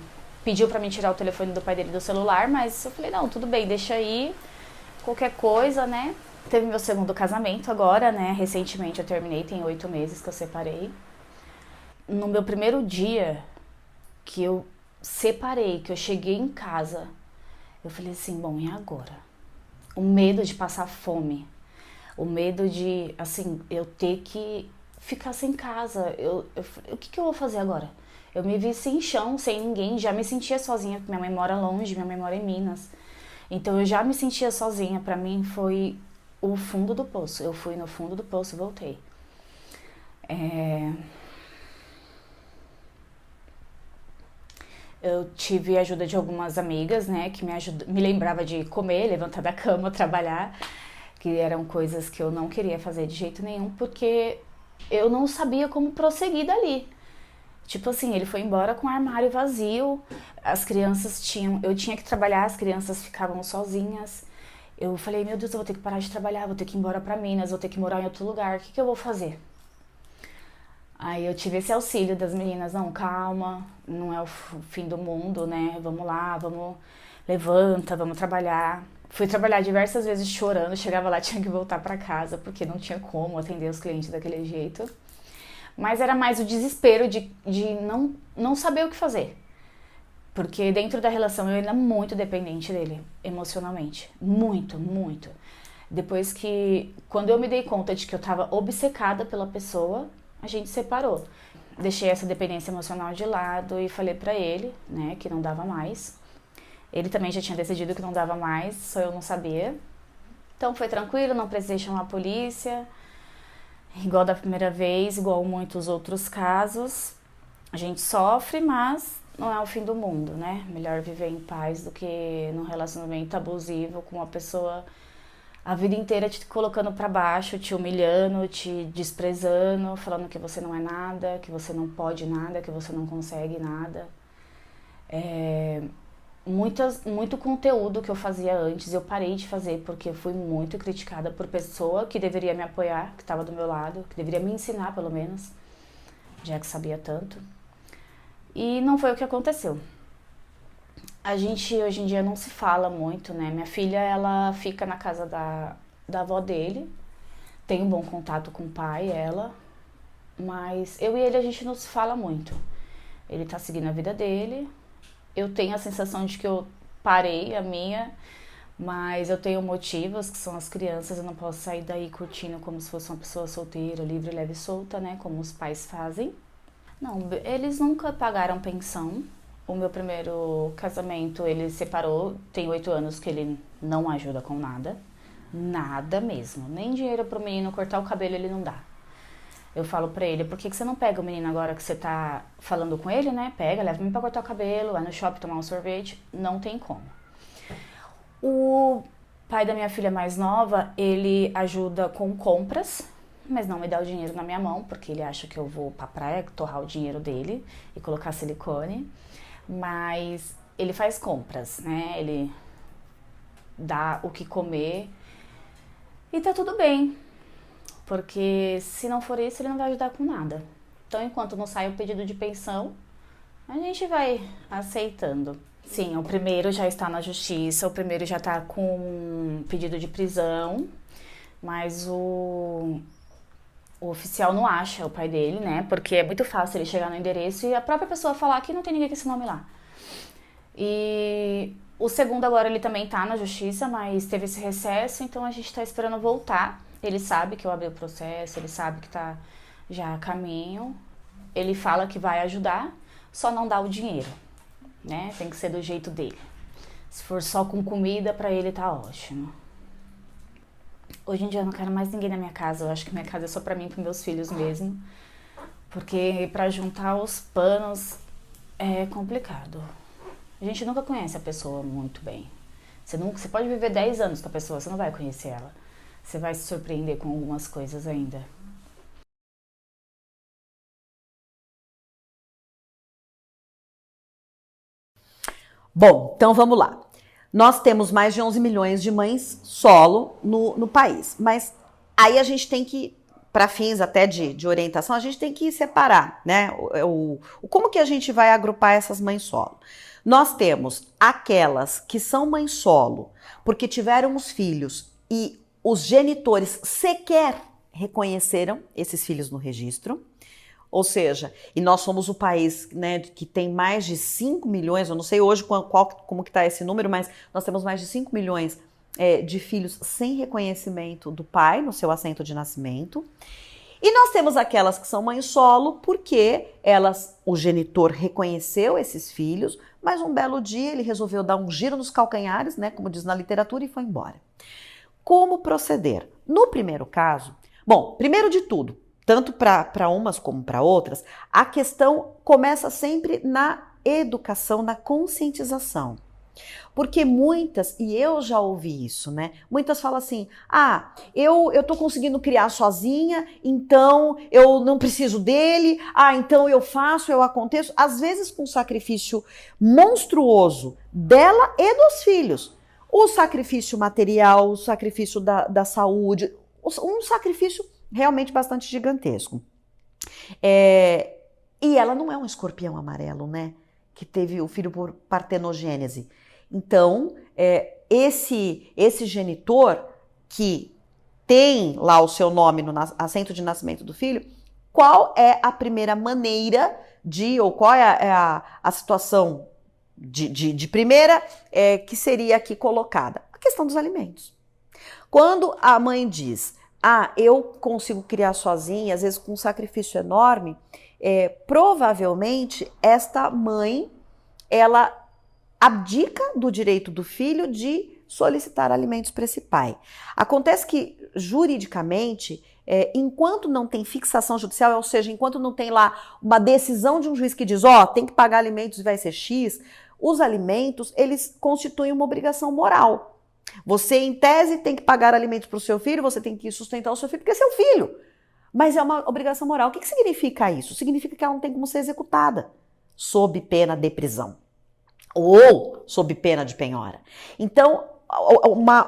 pediu pra mim tirar o telefone do pai dele do celular, mas eu falei, não, tudo bem, deixa aí, qualquer coisa, né? Teve meu segundo casamento agora, né? Recentemente eu terminei, tem 8 meses que eu separei. No meu primeiro dia que eu separei, que eu cheguei em casa, eu falei assim, bom, e agora? O medo de passar fome, o medo de, assim, eu ter que ficar sem casa. O que eu vou fazer agora? Eu me vi sem chão, sem ninguém, já me sentia sozinha, porque minha mãe mora longe, minha mãe mora em Minas. Então eu já me sentia sozinha, pra mim foi o fundo do poço. Eu fui no fundo do poço e voltei. Eu tive a ajuda de algumas amigas, né, que me lembrava de comer, levantar da cama, trabalhar, que eram coisas que eu não queria fazer de jeito nenhum, porque eu não sabia como prosseguir dali. Tipo assim, ele foi embora com o armário vazio, as crianças eu tinha que trabalhar, as crianças ficavam sozinhas. Eu falei, meu Deus, eu vou ter que parar de trabalhar, vou ter que ir embora pra Minas, vou ter que morar em outro lugar, o que eu vou fazer? Aí eu tive esse auxílio das meninas, não, calma, não é o fim do mundo, né? Vamos lá, levanta, vamos trabalhar. Fui trabalhar diversas vezes chorando, chegava lá, tinha que voltar pra casa, porque não tinha como atender os clientes daquele jeito. Mas era mais o desespero de não saber o que fazer. Porque dentro da relação eu era muito dependente dele, emocionalmente. Muito, muito. Depois quando eu me dei conta de que eu tava obcecada pela pessoa, a gente separou. Deixei essa dependência emocional de lado e falei pra ele, né, que não dava mais. Ele também já tinha decidido que não dava mais, só eu não sabia. Então foi tranquilo, não precisei chamar a polícia. Igual da primeira vez, igual muitos outros casos. A gente sofre, mas não é o fim do mundo, né? Melhor viver em paz do que num relacionamento abusivo com uma pessoa a vida inteira te colocando pra baixo, te humilhando, te desprezando, falando que você não é nada, que você não pode nada, que você não consegue nada. Muito conteúdo que eu fazia antes, eu parei de fazer porque eu fui muito criticada por pessoa que deveria me apoiar, que estava do meu lado, que deveria me ensinar pelo menos, já que sabia tanto. E não foi o que aconteceu. A gente hoje em dia não se fala muito, né? Minha filha, ela fica na casa da avó dele, tem um bom contato com o pai, ela, mas eu e ele a gente não se fala muito. Ele tá seguindo a vida dele, eu tenho a sensação de que eu parei a minha, mas eu tenho motivos, que são as crianças, eu não posso sair daí curtindo como se fosse uma pessoa solteira, livre, leve e solta, né? Como os pais fazem. Não, eles nunca pagaram pensão. O meu primeiro casamento, ele separou, tem 8 anos que ele não ajuda com nada. Nada mesmo. Nem dinheiro pro menino cortar o cabelo ele não dá. Eu falo pra ele, por que você não pega o menino agora que você tá falando com ele, né? Pega, leva ele pra cortar o cabelo, vai no shopping tomar um sorvete. Não tem como. O pai da minha filha mais nova, ele ajuda com compras, mas não me dá o dinheiro na minha mão, porque ele acha que eu vou pra praia torrar o dinheiro dele e colocar silicone. Mas ele faz compras, né? Ele dá o que comer e tá tudo bem. Porque se não for isso, ele não vai ajudar com nada. Então, enquanto não sai o pedido de pensão, a gente vai aceitando. Sim, o primeiro já está na justiça, o primeiro já está com pedido de prisão, mas o oficial não acha o pai dele, né? Porque é muito fácil ele chegar no endereço e a própria pessoa falar que não tem ninguém com esse nome lá. E o segundo agora ele também tá na justiça, mas teve esse recesso, então a gente tá esperando voltar. Ele sabe que eu abri o processo, ele sabe que tá já a caminho. Ele fala que vai ajudar, só não dá o dinheiro, né? Tem que ser do jeito dele. Se for só com comida, pra ele tá ótimo. Hoje em dia eu não quero mais ninguém na minha casa. Eu acho que minha casa é só pra mim e pros meus filhos mesmo. Porque pra juntar os panos é complicado. A gente nunca conhece a pessoa muito bem. Você pode viver 10 anos com a pessoa, você não vai conhecer ela. Você vai se surpreender com algumas coisas ainda. Bom, então vamos lá. Nós temos mais de 11 milhões de mães solo no país, mas aí a gente tem que para fins até de orientação, a gente tem que separar, né? Como que a gente vai agrupar essas mães solo? Nós temos aquelas que são mães solo porque tiveram os filhos e os genitores sequer reconheceram esses filhos no registro. Ou seja, e nós somos o país, né, que tem mais de 5 milhões, eu não sei hoje como que está esse número, mas nós temos mais de 5 milhões de filhos sem reconhecimento do pai no seu assento de nascimento. E nós temos aquelas que são mães solo porque o genitor reconheceu esses filhos, mas um belo dia ele resolveu dar um giro nos calcanhares, né, como diz na literatura, e foi embora. Como proceder? No primeiro caso, bom, primeiro de tudo, tanto para umas como para outras, a questão começa sempre na educação, na conscientização. Porque muitas, e eu já ouvi isso, né? Muitas falam assim, eu tô conseguindo criar sozinha, então eu não preciso dele, então eu faço, eu aconteço, às vezes com um sacrifício monstruoso dela e dos filhos. O sacrifício material, o sacrifício da saúde, um sacrifício realmente bastante gigantesco. E ela não é um escorpião amarelo, né? Que teve o filho por partenogênese. Então, esse genitor que tem lá o seu nome no assento de nascimento do filho, qual é a primeira maneira ou qual é a situação de primeira que seria aqui colocada? A questão dos alimentos. Quando a mãe diz, eu consigo criar sozinha, às vezes com um sacrifício enorme, provavelmente esta mãe, ela abdica do direito do filho de solicitar alimentos para esse pai. Acontece que, juridicamente, enquanto não tem fixação judicial, ou seja, enquanto não tem lá uma decisão de um juiz que diz, tem que pagar alimentos e vai ser X, os alimentos, eles constituem uma obrigação moral. Você, em tese, tem que pagar alimentos para o seu filho, você tem que sustentar o seu filho, porque é seu filho. Mas é uma obrigação moral. O que significa isso? Significa que ela não tem como ser executada sob pena de prisão ou sob pena de penhora. Então,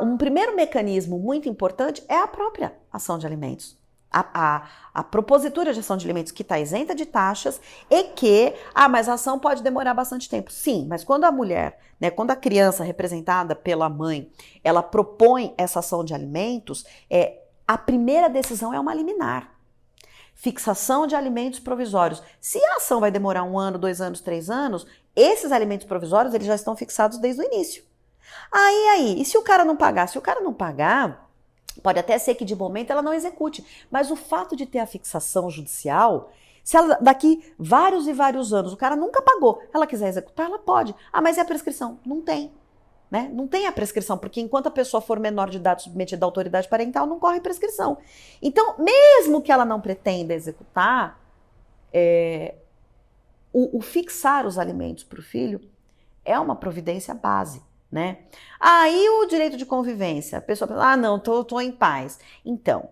um primeiro mecanismo muito importante é a própria ação de alimentos. A propositura de ação de alimentos que está isenta de taxas e que, mas a ação pode demorar bastante tempo. Sim, mas quando a mulher, né, quando a criança representada pela mãe, ela propõe essa ação de alimentos, a primeira decisão é uma liminar. Fixação de alimentos provisórios. Se a ação vai demorar 1 ano, 2 anos, 3 anos, esses alimentos provisórios eles já estão fixados desde o início. E se o cara não pagar? Se o cara não pagar, pode até ser que de momento ela não execute, mas o fato de ter a fixação judicial, se ela daqui vários e vários anos o cara nunca pagou, ela quiser executar, ela pode. Mas e a prescrição? Não tem. Né? Não tem a prescrição, porque enquanto a pessoa for menor de idade submetida à autoridade parental, não corre prescrição. Então, mesmo que ela não pretenda executar, o fixar os alimentos para o filho é uma providência base. Né? E o direito de convivência? A pessoa pensa, não, tô em paz. Então,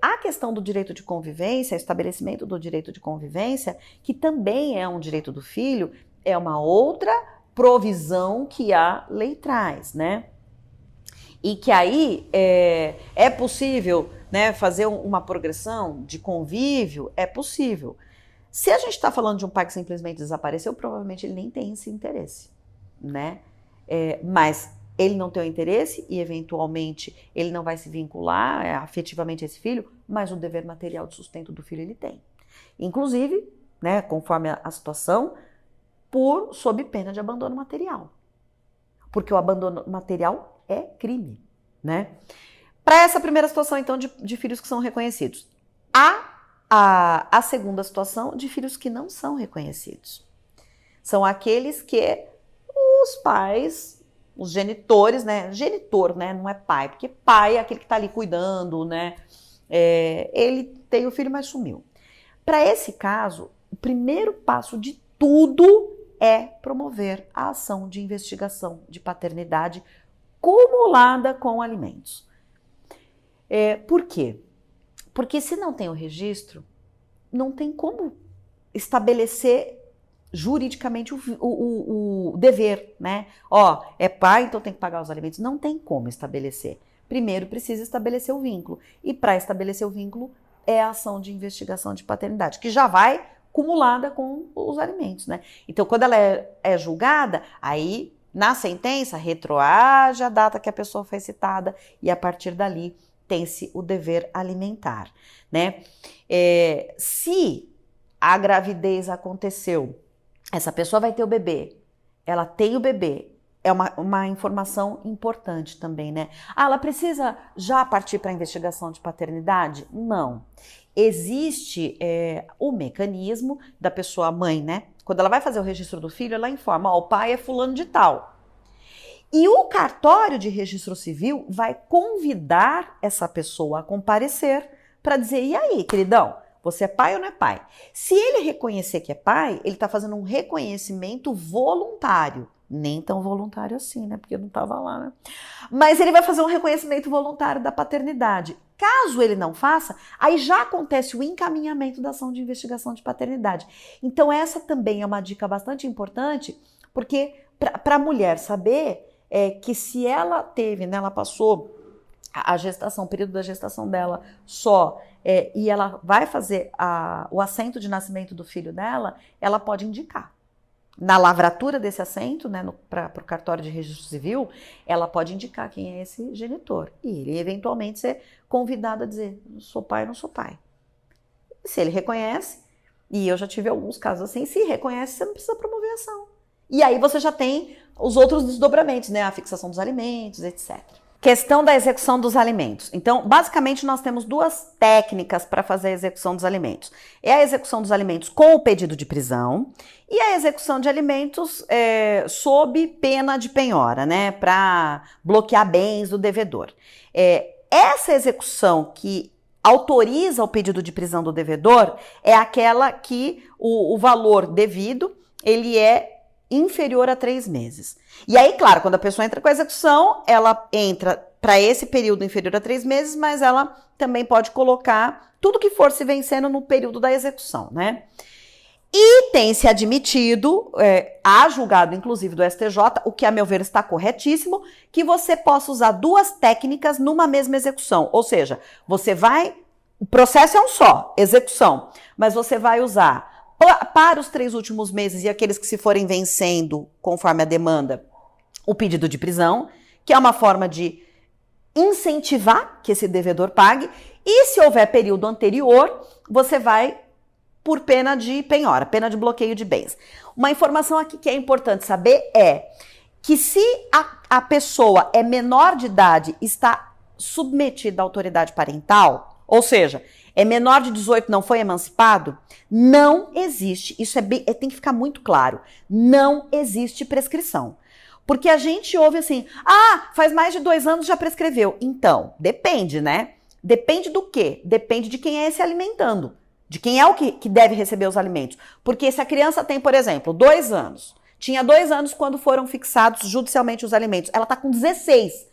a questão do direito de convivência, estabelecimento do direito de convivência, que também é um direito do filho, é uma outra provisão que a lei traz, né? E que aí é possível, né, fazer uma progressão de convívio, é possível. Se a gente está falando de um pai que simplesmente desapareceu, provavelmente ele nem tem esse interesse, né? Mas ele não tem o interesse e, eventualmente, ele não vai se vincular afetivamente a esse filho, mas o dever material de sustento do filho ele tem. Inclusive, né, conforme a situação, sob pena de abandono material. Porque o abandono material é crime, né? Para essa primeira situação, então, de filhos que são reconhecidos. A segunda situação de filhos que não são reconhecidos. São aqueles que os pais, os genitores, né? Genitor, né? Não é pai, porque pai é aquele que está ali cuidando, né? Ele tem o filho, mas sumiu. Para esse caso, o primeiro passo de tudo é promover a ação de investigação de paternidade cumulada com alimentos. Por quê? Porque se não tem o registro, não tem como estabelecer juridicamente o dever, né? É pai, então tem que pagar os alimentos. Não tem como estabelecer. primeiro precisa estabelecer o vínculo. E para estabelecer o vínculo é a ação de investigação de paternidade, que já vai cumulada com os alimentos, né? Então, quando ela é julgada, aí na sentença retroage a data que a pessoa foi citada e a partir dali tem-se o dever alimentar, né? Se a gravidez aconteceu, essa pessoa vai ter o bebê, ela tem o bebê, é uma informação importante também, né? Ela precisa já partir para a investigação de paternidade? Não. Existe o mecanismo da pessoa mãe, né? Quando ela vai fazer o registro do filho, ela informa, o pai é fulano de tal. E o cartório de registro civil vai convidar essa pessoa a comparecer para dizer, e aí, queridão, você é pai ou não é pai? Se ele reconhecer que é pai, ele está fazendo um reconhecimento voluntário. Nem tão voluntário assim, né? Porque eu não estava lá, né? Mas ele vai fazer um reconhecimento voluntário da paternidade. Caso ele não faça, aí já acontece o encaminhamento da ação de investigação de paternidade. Então essa também é uma dica bastante importante, porque para a mulher saber que se ela teve, né, ela passou a gestação, o período da gestação dela só, e ela vai fazer o assento de nascimento do filho dela, ela pode indicar. Na lavratura desse assento, né, para o cartório de registro civil, ela pode indicar quem é esse genitor. E ele, eventualmente, ser convidado a dizer, sou pai ou não sou pai. Se ele reconhece, e eu já tive alguns casos assim, se reconhece, você não precisa promover ação. E aí você já tem os outros desdobramentos, né, a fixação dos alimentos, etc. Questão da execução dos alimentos. Então, basicamente, nós temos duas técnicas para fazer a execução dos alimentos. É a execução dos alimentos com o pedido de prisão e a execução de alimentos sob pena de penhora, né, para bloquear bens do devedor. Essa execução que autoriza o pedido de prisão do devedor é aquela que o valor devido, ele é inferior a 3 meses. E aí, claro, quando a pessoa entra com a execução, ela entra para esse período inferior a 3 meses, mas ela também pode colocar tudo que for se vencendo no período da execução, né? E tem se admitido, há julgado inclusive do STJ, o que a meu ver está corretíssimo, que você possa usar duas técnicas numa mesma execução. Ou seja, o processo é um só, execução, mas você vai usar para os 3 últimos meses e aqueles que se forem vencendo conforme a demanda, o pedido de prisão, que é uma forma de incentivar que esse devedor pague, e se houver período anterior, você vai por pena de penhora, pena de bloqueio de bens. Uma informação aqui que é importante saber é que se a pessoa é menor de idade, está submetida à autoridade parental, ou seja, é menor de 18, não foi emancipado, não existe, isso tem que ficar muito claro, não existe prescrição. Porque a gente ouve assim, faz mais de 2 anos já prescreveu. Então, depende, né? Depende do quê? Depende de quem é se alimentando, de quem é o que deve receber os alimentos. Porque se a criança tem, por exemplo, 2 anos, tinha 2 anos quando foram fixados judicialmente os alimentos, ela está com 16,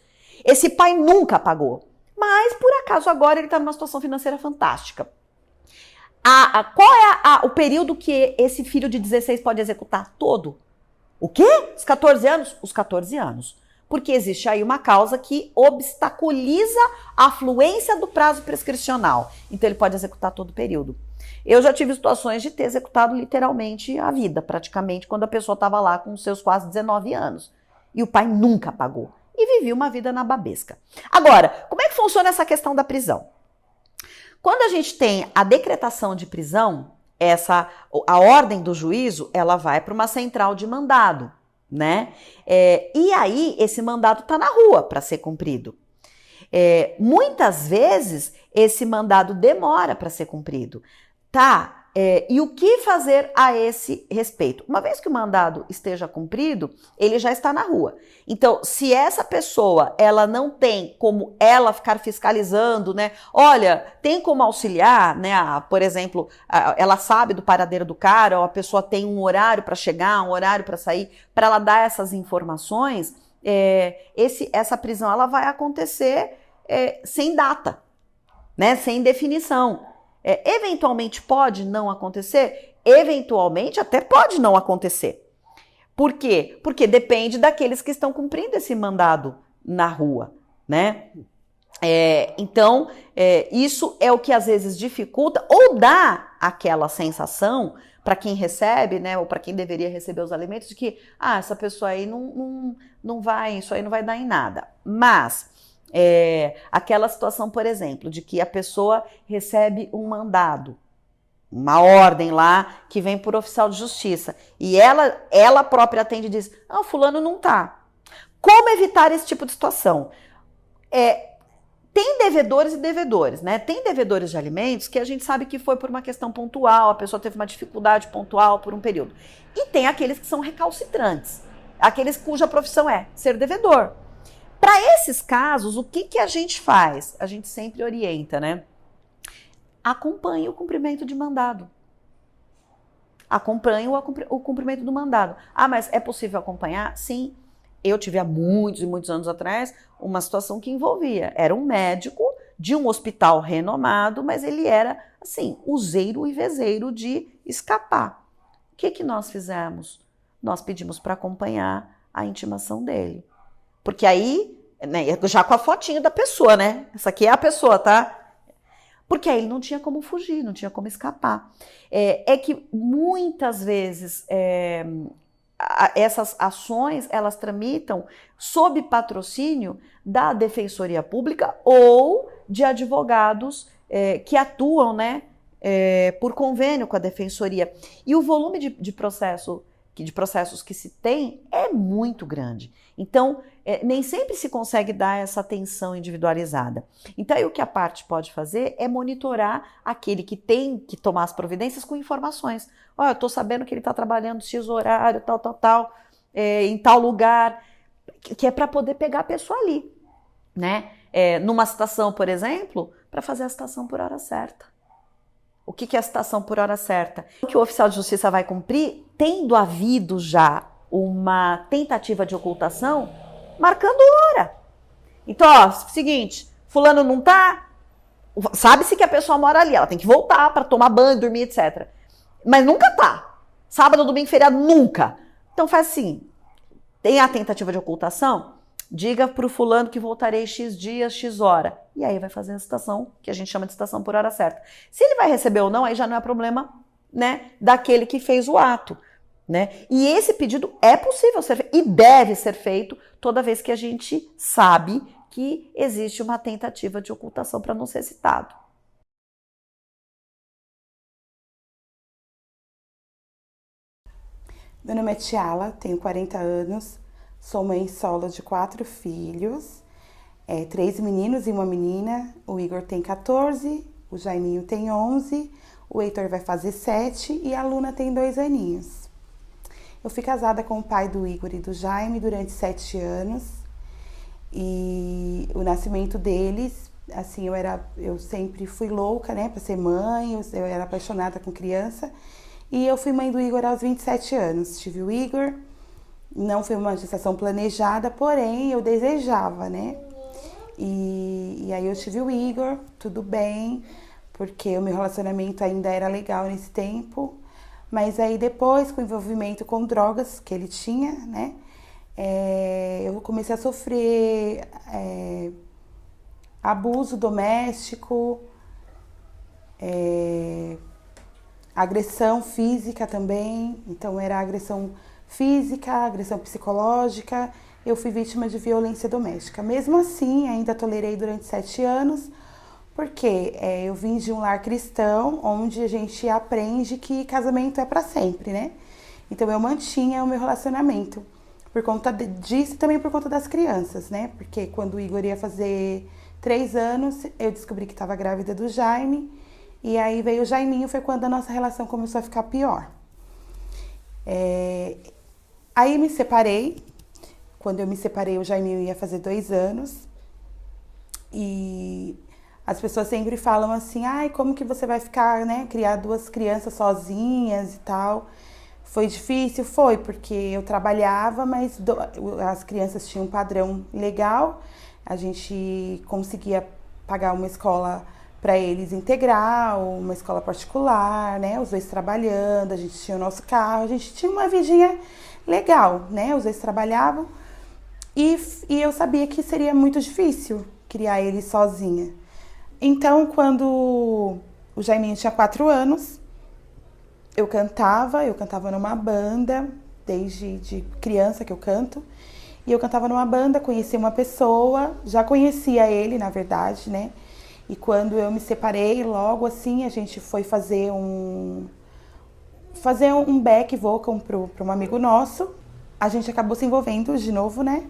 esse pai nunca pagou. Mas, por acaso, agora ele está numa situação financeira fantástica. Qual é o período que esse filho de 16 pode executar? Todo. O quê? Os 14 anos? Os 14 anos. Porque existe aí uma causa que obstaculiza a fluência do prazo prescricional. Então, ele pode executar todo o período. Eu já tive situações de ter executado literalmente a vida, praticamente, quando a pessoa estava lá com os seus quase 19 anos. E o pai nunca pagou. E vivia uma vida na babesca. Agora, como é que funciona essa questão da prisão? Quando a gente tem a decretação de prisão, a ordem do juízo, ela vai para uma central de mandado, né? E aí, esse mandado está na rua para ser cumprido. Muitas vezes, esse mandado demora para ser cumprido. E o que fazer a esse respeito? Uma vez que o mandado esteja cumprido, ele já está na rua. Então, se essa pessoa, ela não tem como ela ficar fiscalizando, né? Olha, tem como auxiliar, né? Por exemplo, ela sabe do paradeiro do cara, ou a pessoa tem um horário para chegar, um horário para sair, para ela dar essas informações, essa prisão ela vai acontecer sem data, né? Sem definição. Eventualmente pode não acontecer? Eventualmente até pode não acontecer. Por quê? Porque depende daqueles que estão cumprindo esse mandado na rua, né? Então, isso é o que às vezes dificulta ou dá aquela sensação para quem recebe, né, ou para quem deveria receber os alimentos, de que, essa pessoa aí não vai, isso aí não vai dar em nada. Mas, aquela situação, por exemplo, de que a pessoa recebe um mandado, uma ordem lá, que vem por oficial de justiça, e ela própria atende e diz, não, fulano não tá. Como evitar esse tipo de situação? Tem devedores e devedores, né? Tem devedores de alimentos que a gente sabe que foi por uma questão pontual, a pessoa teve uma dificuldade pontual por um período. E tem aqueles que são recalcitrantes, aqueles cuja profissão é ser devedor. Para esses casos, o que a gente faz? A gente sempre orienta, né? Acompanhe o cumprimento de mandado. Acompanhe o cumprimento do mandado. Mas é possível acompanhar? Sim. Eu tive há muitos e muitos anos atrás uma situação que envolvia, era um médico de um hospital renomado, mas ele era, assim, useiro e vezeiro de escapar. O que nós fizemos? Nós pedimos para acompanhar a intimação dele. Porque aí, né, já com a fotinho da pessoa, né? Essa aqui é a pessoa, tá? Porque aí ele não tinha como fugir, não tinha como escapar. É que muitas vezes essas ações, elas tramitam sob patrocínio da Defensoria Pública ou de advogados que atuam, né, por convênio com a Defensoria. E o volume de processos que se tem é muito grande. Então, nem sempre se consegue dar essa atenção individualizada. Então, aí o que a parte pode fazer é monitorar aquele que tem que tomar as providências com informações. Eu estou sabendo que ele está trabalhando X horário, tal, em tal lugar, que é para poder pegar a pessoa ali, né? Numa citação, por exemplo, para fazer a citação por hora certa. O que é a citação por hora certa? O que o oficial de justiça vai cumprir, tendo havido já uma tentativa de ocultação, marcando hora. Então, seguinte, fulano não tá, sabe-se que a pessoa mora ali, ela tem que voltar para tomar banho, dormir, etc. Mas nunca tá. Sábado, domingo, feriado, nunca. Então faz assim, tem a tentativa de ocultação, diga pro fulano que voltarei X dias, X hora. E aí vai fazer a citação, que a gente chama de citação por hora certa. Se ele vai receber ou não, aí já não é problema, né, daquele que fez o ato, né? E esse pedido é possível ser feito e deve ser feito toda vez que a gente sabe que existe uma tentativa de ocultação para não ser citado. Meu nome é Tiala, tenho 40 anos, sou mãe solo de 4 filhos, 3 meninos e uma menina. O Igor tem 14, o Jaiminho tem 11, o Heitor vai fazer 7 e a Luna tem 2 aninhos. Eu fui casada com o pai do Igor e do Jaime durante 7 anos e o nascimento deles, assim, eu sempre fui louca, né, para ser mãe, eu era apaixonada com criança. E eu fui mãe do Igor aos 27 anos. Tive o Igor, não foi uma gestação planejada, porém eu desejava, né? E aí eu tive o Igor, tudo bem, porque o meu relacionamento ainda era legal nesse tempo. Mas aí depois, com o envolvimento com drogas que ele tinha, né? Eu comecei a sofrer abuso doméstico, agressão física também, então era agressão física, agressão psicológica, eu fui vítima de violência doméstica. Mesmo assim, ainda tolerei durante 7 anos, porque eu vim de um lar cristão, onde a gente aprende que casamento é para sempre, né? Então eu mantinha o meu relacionamento, por conta disso e também por conta das crianças, né? Porque quando o Igor ia fazer 3 anos, eu descobri que estava grávida do Jaime, e aí veio o Jaiminho, foi quando a nossa relação começou a ficar pior. Aí me separei. Quando eu me separei, o Jaiminho ia fazer 2 anos. E as pessoas sempre falam assim, como que você vai ficar, né, criar 2 crianças sozinhas e tal. Foi difícil? Foi, porque eu trabalhava, mas as crianças tinham um padrão legal. A gente conseguia pagar uma escola para eles integral, uma escola particular, né? Os 2 trabalhando, a gente tinha o nosso carro, a gente tinha uma vidinha legal, né? Os 2 trabalhavam e eu sabia que seria muito difícil, criar ele sozinha. Então, quando o Jaiminho tinha 4 anos, eu cantava numa banda, desde de criança que eu canto. E eu cantava numa banda, conheci uma pessoa, já conhecia ele, na verdade, né? E quando eu me separei, logo assim, a gente foi fazer um back vocal para um amigo nosso. A gente acabou se envolvendo de novo, né?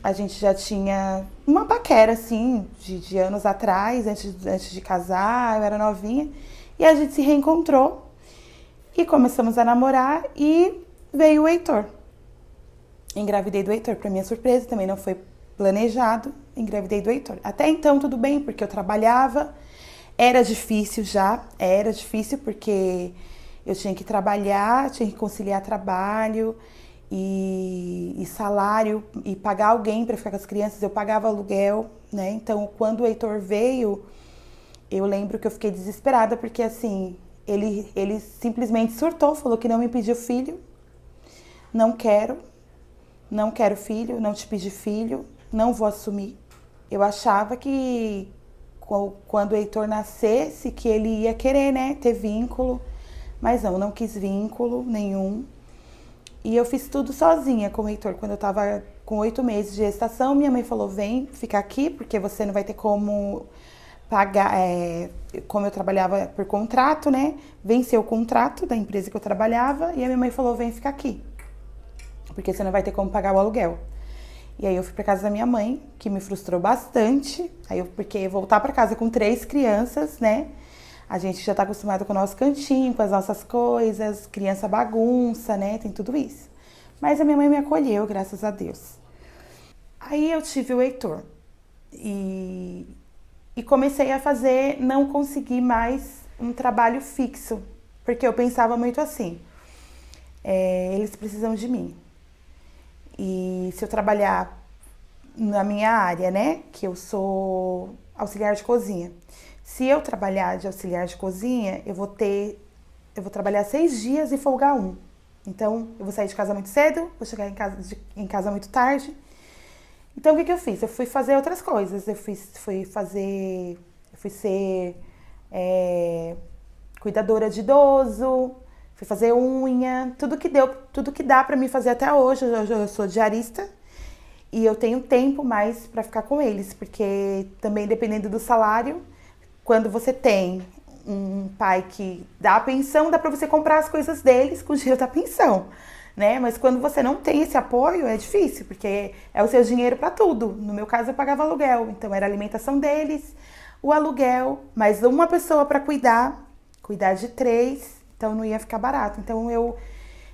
A gente já tinha uma paquera, assim, de anos atrás, antes de casar, eu era novinha. E a gente se reencontrou e começamos a namorar e veio o Heitor. Engravidei do Heitor, para minha surpresa, também não foi planejado, engravidei do Heitor. Até então tudo bem, porque eu trabalhava, era difícil porque eu tinha que trabalhar, tinha que conciliar trabalho e salário e pagar alguém para ficar com as crianças, eu pagava aluguel, né? Então, quando o Heitor veio, eu lembro que eu fiquei desesperada, porque assim, ele simplesmente surtou, falou que não me pediu filho, não quero filho, não te pedi filho, não vou assumir. Eu achava que quando o Heitor nascesse, que ele ia querer, né, ter vínculo, mas não quis vínculo nenhum. E eu fiz tudo sozinha com o Heitor. Quando eu tava com 8 meses de gestação, minha mãe falou, vem ficar aqui, porque você não vai ter como pagar, como eu trabalhava por contrato, né, venceu o contrato da empresa que eu trabalhava, e a minha mãe falou, vem ficar aqui, porque você não vai ter como pagar o aluguel. E aí eu fui pra casa da minha mãe, que me frustrou bastante, porque voltar pra casa com 3 crianças, né, a gente já tá acostumado com o nosso cantinho, com as nossas coisas, criança bagunça, né, tem tudo isso. Mas a minha mãe me acolheu, graças a Deus. Aí eu tive o Heitor e comecei a não consegui mais um trabalho fixo, porque eu pensava muito assim, eles precisam de mim. E se eu trabalhar na minha área, né, que eu sou auxiliar de cozinha, se eu trabalhar de auxiliar de cozinha, eu vou trabalhar 6 dias e folgar 1. Então, eu vou sair de casa muito cedo, vou chegar em casa muito tarde. Então, o que eu fiz? Eu fui fazer outras coisas. Eu fui ser cuidadora de idoso, fui fazer unha, tudo que dá pra mim fazer até hoje. Eu sou diarista e eu tenho tempo mais pra ficar com eles, porque também dependendo do salário, quando você tem um pai que dá a pensão, dá pra você comprar as coisas deles com o dinheiro da pensão, né? Mas quando você não tem esse apoio, é difícil, porque é o seu dinheiro pra tudo. No meu caso, eu pagava aluguel, então era a alimentação deles, o aluguel, mais uma pessoa pra cuidar de 3, então não ia ficar barato. Então eu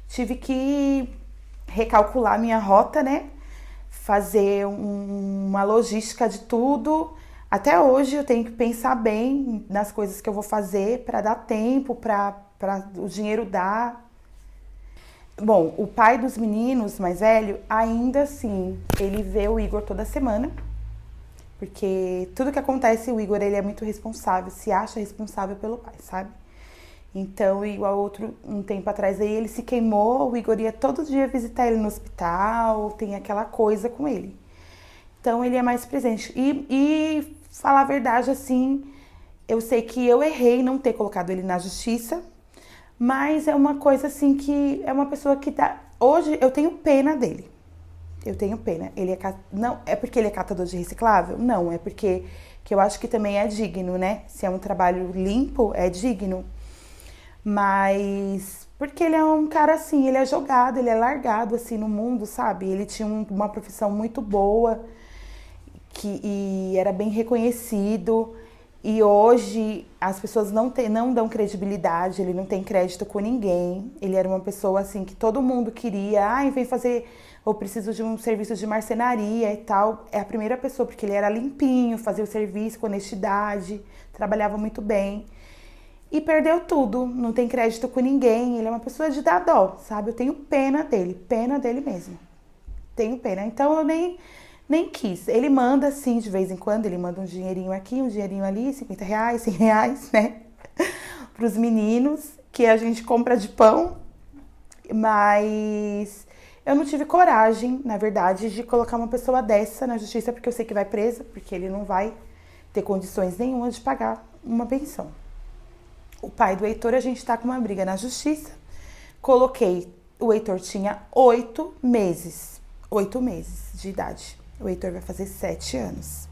tive que recalcular minha rota, né? Fazer uma logística de tudo. Até hoje eu tenho que pensar bem nas coisas que eu vou fazer para dar tempo, para o dinheiro dar. Bom, o pai dos meninos mais velho, ainda assim, ele vê o Igor toda semana, porque tudo que acontece, o Igor, ele é muito responsável, se acha responsável pelo pai, sabe? Então, igual um tempo atrás aí, ele se queimou, o Igor ia todo dia visitar ele no hospital, tem aquela coisa com ele. Então, ele é mais presente. E falar a verdade, assim, eu sei que eu errei não ter colocado ele na justiça, mas é uma coisa, assim, que é uma pessoa que dá... Hoje, eu tenho pena dele. Eu tenho pena. Não é porque ele é catador de reciclável? Não, é porque que eu acho que também é digno, né? Se é um trabalho limpo, é digno. Mas porque ele é um cara assim, ele é jogado, ele é largado assim no mundo, sabe? Ele tinha uma profissão muito boa e era bem reconhecido. E hoje as pessoas não dão credibilidade, ele não tem crédito com ninguém. Ele era uma pessoa assim que todo mundo queria, vem fazer, ou preciso de um serviço de marcenaria e tal. É a primeira pessoa, porque ele era limpinho, fazia o serviço com honestidade, trabalhava muito bem. E perdeu tudo, não tem crédito com ninguém, ele é uma pessoa de dar dó, sabe? Eu tenho pena dele mesmo. Tenho pena, então eu nem quis. Ele manda assim, de vez em quando, ele manda um dinheirinho aqui, um dinheirinho ali, R$50, R$100, né? Pros meninos, que a gente compra de pão. Mas Eu não tive coragem, na verdade, de colocar uma pessoa dessa na justiça, porque eu sei que vai presa, porque ele não vai ter condições nenhuma de pagar uma pensão. O pai do Heitor, a gente tá com uma briga na justiça. Coloquei, o Heitor tinha 8 meses. 8 meses de idade. O Heitor vai fazer 7 anos.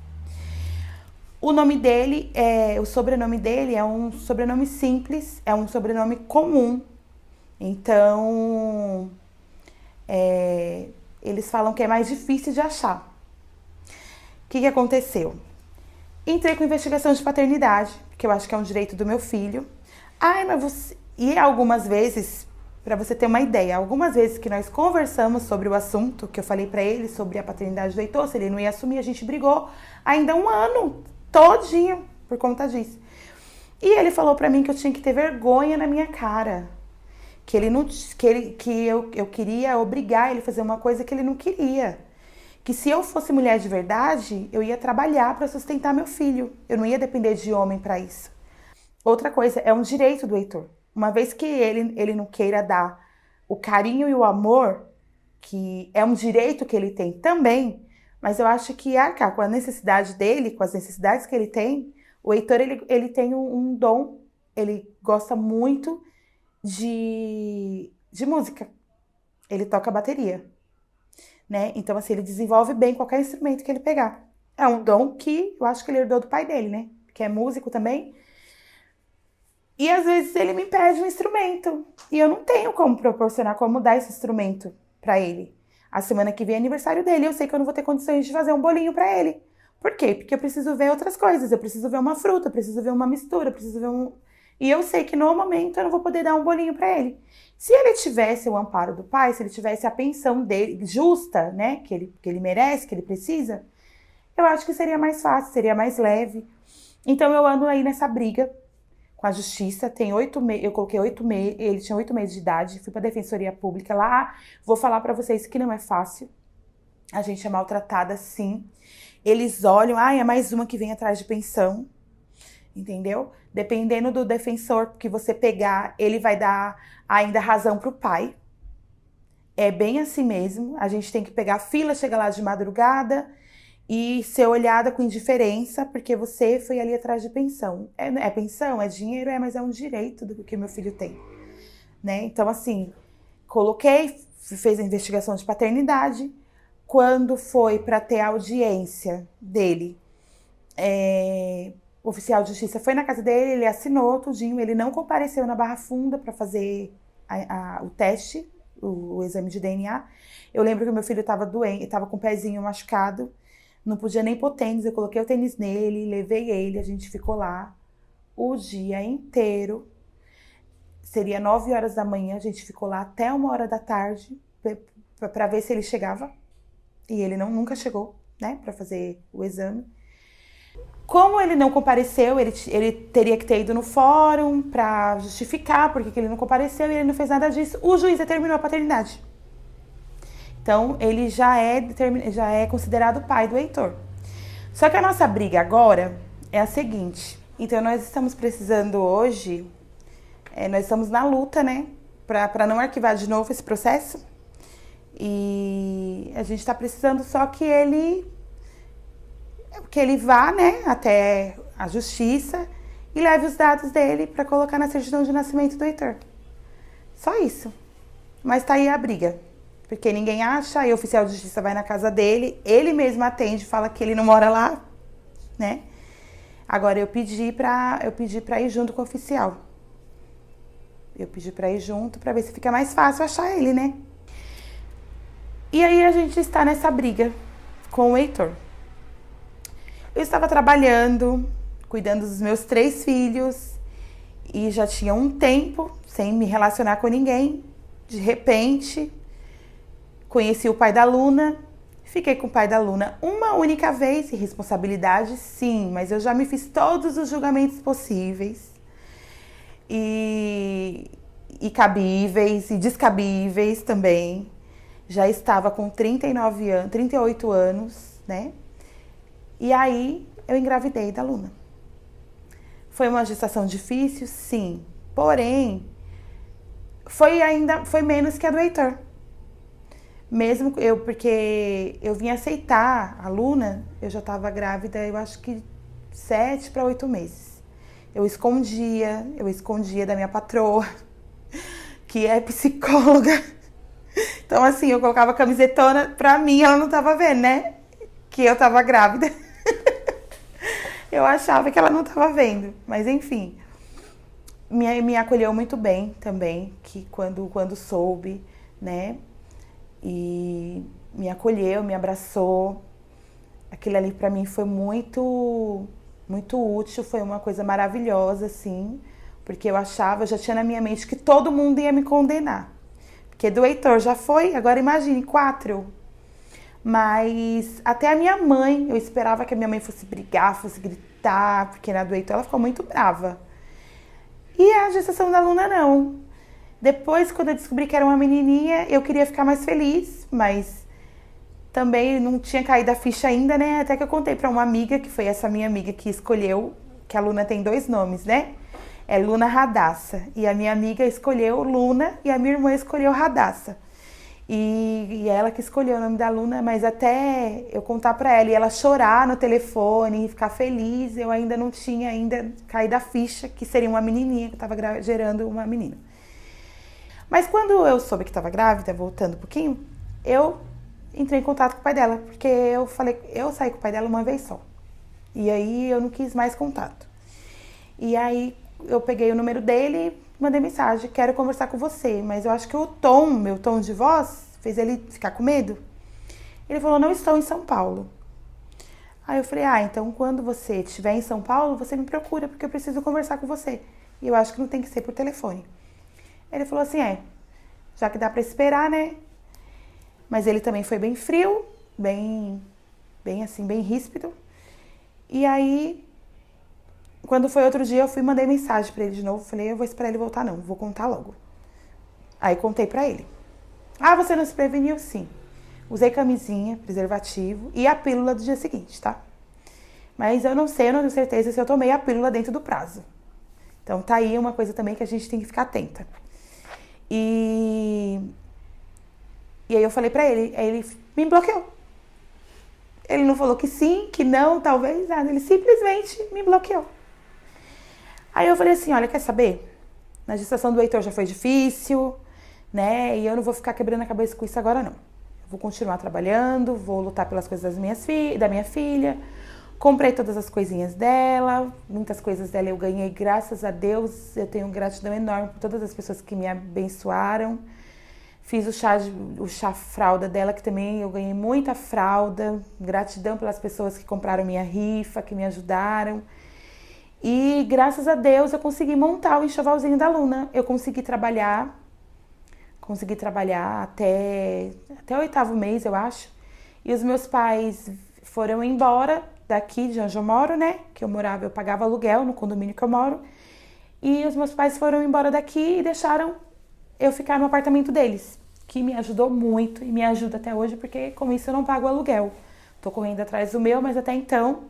O nome dele, o sobrenome dele é um sobrenome simples, é um sobrenome comum. Então, eles falam que é mais difícil de achar. O que aconteceu? Entrei com investigação de paternidade, que eu acho que é um direito do meu filho. Mas você... E algumas vezes, para você ter uma ideia, algumas vezes que nós conversamos sobre o assunto, que eu falei para ele sobre a paternidade do Heitor, se ele não ia assumir, a gente brigou ainda um ano todinho por conta disso. E ele falou para mim que eu tinha que ter vergonha na minha cara, que eu queria obrigar ele a fazer uma coisa que ele não queria. Que se eu fosse mulher de verdade, eu ia trabalhar para sustentar meu filho. Eu não ia depender de homem para isso. Outra coisa, é um direito do Heitor. Uma vez que ele não queira dar o carinho e o amor, que é um direito que ele tem também, mas eu acho que com a necessidade dele, com as necessidades que ele tem, o Heitor, ele tem um dom, ele gosta muito de música. Ele toca bateria. Né? Então, assim, ele desenvolve bem qualquer instrumento que ele pegar. É um dom que eu acho que ele herdou do pai dele, né? Que é músico também. E às vezes ele me pede um instrumento. E eu não tenho como proporcionar, como dar esse instrumento pra ele. A semana que vem é aniversário dele. Eu sei que eu não vou ter condições de fazer um bolinho pra ele. Por quê? Porque eu preciso ver outras coisas. Eu preciso ver uma fruta, eu preciso ver uma mistura, eu preciso ver um... E eu sei que no momento eu não vou poder dar um bolinho pra ele. Se ele tivesse o amparo do pai, se ele tivesse a pensão dele justa, né, que ele merece, que ele precisa, eu acho que seria mais fácil, seria mais leve. Então eu ando aí nessa briga com a justiça. Tem 8 meses, eu coloquei 8 meses, ele tinha 8 meses de idade, fui pra Defensoria Pública lá. Vou falar pra vocês que não é fácil. A gente é maltratada, sim. Eles olham, é mais uma que vem atrás de pensão. Entendeu? Dependendo do defensor que você pegar, ele vai dar ainda razão pro pai. É bem assim mesmo. A gente tem que pegar fila, chegar lá de madrugada e ser olhada com indiferença, porque você foi ali atrás de pensão. É pensão, é dinheiro, mas é um direito do que meu filho tem. Né? Então, assim, fez a investigação de paternidade. Quando foi para ter a audiência dele, o oficial de justiça foi na casa dele, ele assinou tudinho, ele não compareceu na Barra Funda para fazer o teste, o exame de DNA. Eu lembro que meu filho estava doente, estava com o pezinho machucado, não podia nem pôr tênis, eu coloquei o tênis nele, levei ele, a gente ficou lá o dia inteiro. Seria 9 horas da manhã, a gente ficou lá até 1h da tarde para ver se ele chegava. E ele nunca chegou, né, para fazer o exame. Como ele não compareceu, ele teria que ter ido no fórum para justificar porque que ele não compareceu e ele não fez nada disso. O juiz determinou a paternidade. Então, ele já é considerado pai do Heitor. Só que a nossa briga agora é a seguinte. Então, nós estamos precisando hoje, nós estamos na luta, né, para não arquivar de novo esse processo. E a gente está precisando só que ele vá, né, até a justiça e leve os dados dele para colocar na certidão de nascimento do Heitor. Só isso. Mas tá aí a briga. Porque ninguém acha, aí o oficial de justiça vai na casa dele, ele mesmo atende, fala que ele não mora lá, né? Agora eu pedi pra ir junto com o oficial. Eu pedi pra ir junto pra ver se fica mais fácil achar ele, né? E aí a gente está nessa briga com o Heitor. Eu estava trabalhando, cuidando dos meus 3 filhos e já tinha um tempo sem me relacionar com ninguém. De repente, conheci o pai da Luna, fiquei com o pai da Luna uma única vez, irresponsabilidade sim, mas eu já me fiz todos os julgamentos possíveis e cabíveis e descabíveis também. Já estava com 38 anos, né? E aí eu engravidei da Luna. Foi uma gestação difícil, sim. Porém, foi menos que a do Heitor. Mesmo eu, porque eu vim aceitar a Luna, eu já estava grávida, eu acho que 7 para 8 meses. Eu escondia da minha patroa, que é psicóloga. Então, assim, eu colocava a camisetona, pra mim ela não tava vendo, né? Que eu tava grávida. Eu achava que ela não tava vendo, mas enfim. Me acolheu muito bem também, que quando soube, né? E me acolheu, me abraçou. Aquilo ali pra mim foi muito, muito útil, foi uma coisa maravilhosa, assim, porque eu já tinha na minha mente que todo mundo ia me condenar. Porque do Heitor já foi, agora imagine, 4. Mas até a minha mãe, eu esperava que a minha mãe fosse brigar, fosse gritar, porque na do Heitor ela ficou muito brava. E a gestação da Luna não. Depois, quando eu descobri que era uma menininha, eu queria ficar mais feliz, mas também não tinha caído a ficha ainda, né? Até que eu contei pra uma amiga, que foi essa minha amiga que escolheu, que a Luna tem 2 nomes, né? É Luna Radassa. E a minha amiga escolheu Luna e a minha irmã escolheu Radassa. E ela que escolheu o nome da Luna, mas até eu contar pra ela e ela chorar no telefone e ficar feliz, eu ainda não tinha caído a ficha que seria uma menininha, que eu tava gerando uma menina. Mas quando eu soube que estava grávida, voltando um pouquinho, eu entrei em contato com o pai dela, porque eu saí com o pai dela uma vez só. E aí eu não quis mais contato. E aí eu peguei o número dele, mandei mensagem, quero conversar com você, mas eu acho que meu tom de voz, fez ele ficar com medo. Ele falou, não estou em São Paulo. Aí eu falei, então quando você estiver em São Paulo, você me procura, porque eu preciso conversar com você. E eu acho que não tem que ser por telefone. Ele falou assim, já que dá pra esperar, né? Mas ele também foi bem frio, bem assim, bem ríspido. E aí, quando foi outro dia, eu mandei mensagem pra ele de novo. Falei, eu vou esperar ele voltar não, vou contar logo. Aí contei pra ele. Você não se preveniu? Sim. Usei camisinha, preservativo e a pílula do dia seguinte, tá? Mas eu não tenho certeza se eu tomei a pílula dentro do prazo. Então tá aí uma coisa também que a gente tem que ficar atenta. E aí eu falei pra ele, aí ele me bloqueou. Ele não falou que sim, que não, talvez, nada. Ele simplesmente me bloqueou. Aí eu falei assim, olha, quer saber? Na gestação do Heitor já foi difícil, né? E eu não vou ficar quebrando a cabeça com isso agora, não. Eu vou continuar trabalhando, vou lutar pelas coisas da minha filha. Comprei todas as coisinhas dela, muitas coisas dela eu ganhei, graças a Deus. Eu tenho gratidão enorme por todas as pessoas que me abençoaram. Fiz o chá fralda dela, que também eu ganhei muita fralda. Gratidão pelas pessoas que compraram minha rifa, que me ajudaram. E graças a Deus eu consegui montar o enxovalzinho da Luna. Eu consegui trabalhar até o 8º mês, eu acho. E os meus pais foram embora daqui de onde eu moro, né? Que eu pagava aluguel no condomínio que eu moro. E os meus pais foram embora daqui e deixaram eu ficar no apartamento deles, que me ajudou muito e me ajuda até hoje, porque com isso eu não pago aluguel. Tô correndo atrás do meu, mas até então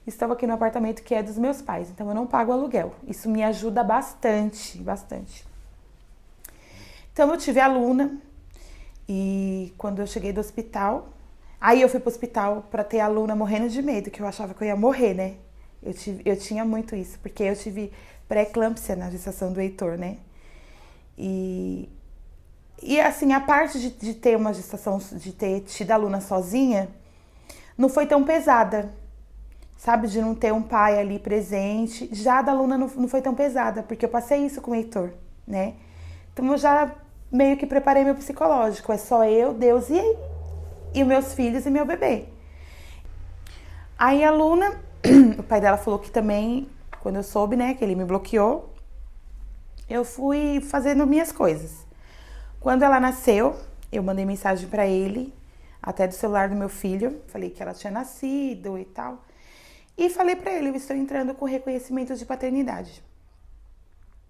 estou aqui no apartamento que é dos meus pais, então eu não pago aluguel. Isso me ajuda bastante, bastante. Então eu tive a Luna e quando eu cheguei do hospital, aí eu fui pro hospital pra ter a Luna morrendo de medo, que eu achava que eu ia morrer, né? Eu tinha muito isso, porque eu tive pré-eclâmpsia na gestação do Heitor, né? E assim, a parte de ter uma gestação, de ter tido a Luna sozinha, não foi tão pesada, sabe? De não ter um pai ali presente. Já a da Luna não foi tão pesada, porque eu passei isso com o Heitor, né? Então eu já meio que preparei meu psicológico. É só eu, Deus e meus filhos e meu bebê. Aí a Luna, o pai dela falou que também, quando eu soube, né, que ele me bloqueou, eu fui fazendo minhas coisas. Quando ela nasceu, eu mandei mensagem pra ele, até do celular do meu filho, falei que ela tinha nascido e tal. E falei pra ele, eu estou entrando com reconhecimento de paternidade.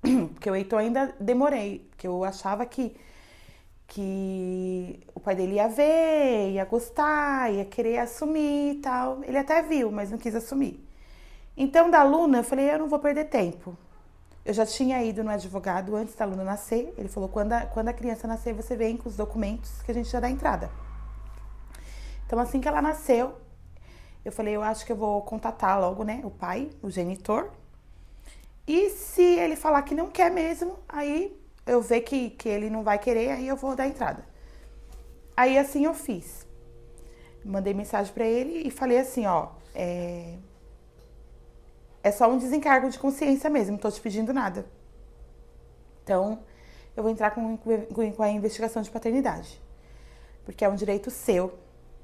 Porque o Heitor ainda demorei, porque eu achava que o pai dele ia ver, ia gostar, ia querer assumir e tal. Ele até viu, mas não quis assumir. Então, da Luna, eu falei, eu não vou perder tempo. eu já tinha ido no advogado antes da Luna nascer. Ele falou, quando a criança nascer, você vem com os documentos que a gente já dá entrada. Então, assim que ela nasceu, eu falei, eu acho que eu vou contatar logo, né, o pai, o genitor. E se ele falar que não quer mesmo, aí eu ver que ele não vai querer, aí eu vou dar entrada. Aí, assim, eu fiz. Mandei mensagem pra ele e falei assim, ó, é só um desencargo de consciência mesmo, não tô te pedindo nada. Então, eu vou entrar com a investigação de paternidade. Porque é um direito seu,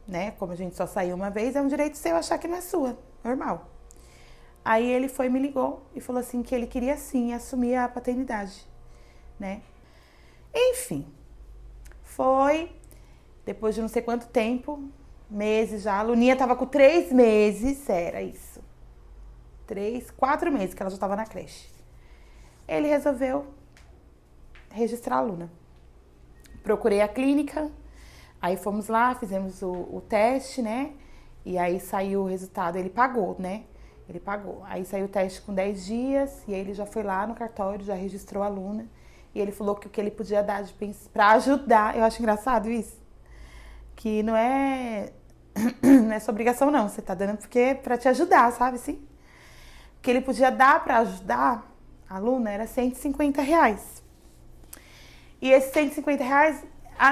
né? Como a gente só saiu uma vez, é um direito seu achar que não é sua, normal. Aí ele foi, me ligou e falou assim que ele queria sim assumir a paternidade, né? Enfim, foi, depois de não sei quanto tempo, meses já, a Luninha tava com 3 meses, era isso. 4 meses que ela já estava na creche. Ele resolveu registrar a Luna. Procurei a clínica, aí fomos lá, fizemos o teste, né? E aí saiu o resultado, ele pagou, né? Ele pagou. Aí saiu o teste com 10 dias e aí ele já foi lá no cartório, já registrou a Luna. E ele falou que o que ele podia dar pra ajudar, eu acho engraçado isso, que não é sua obrigação não, você tá dando porque pra te ajudar, sabe assim? Que ele podia dar para ajudar a Luna era R$150. E esses R$150,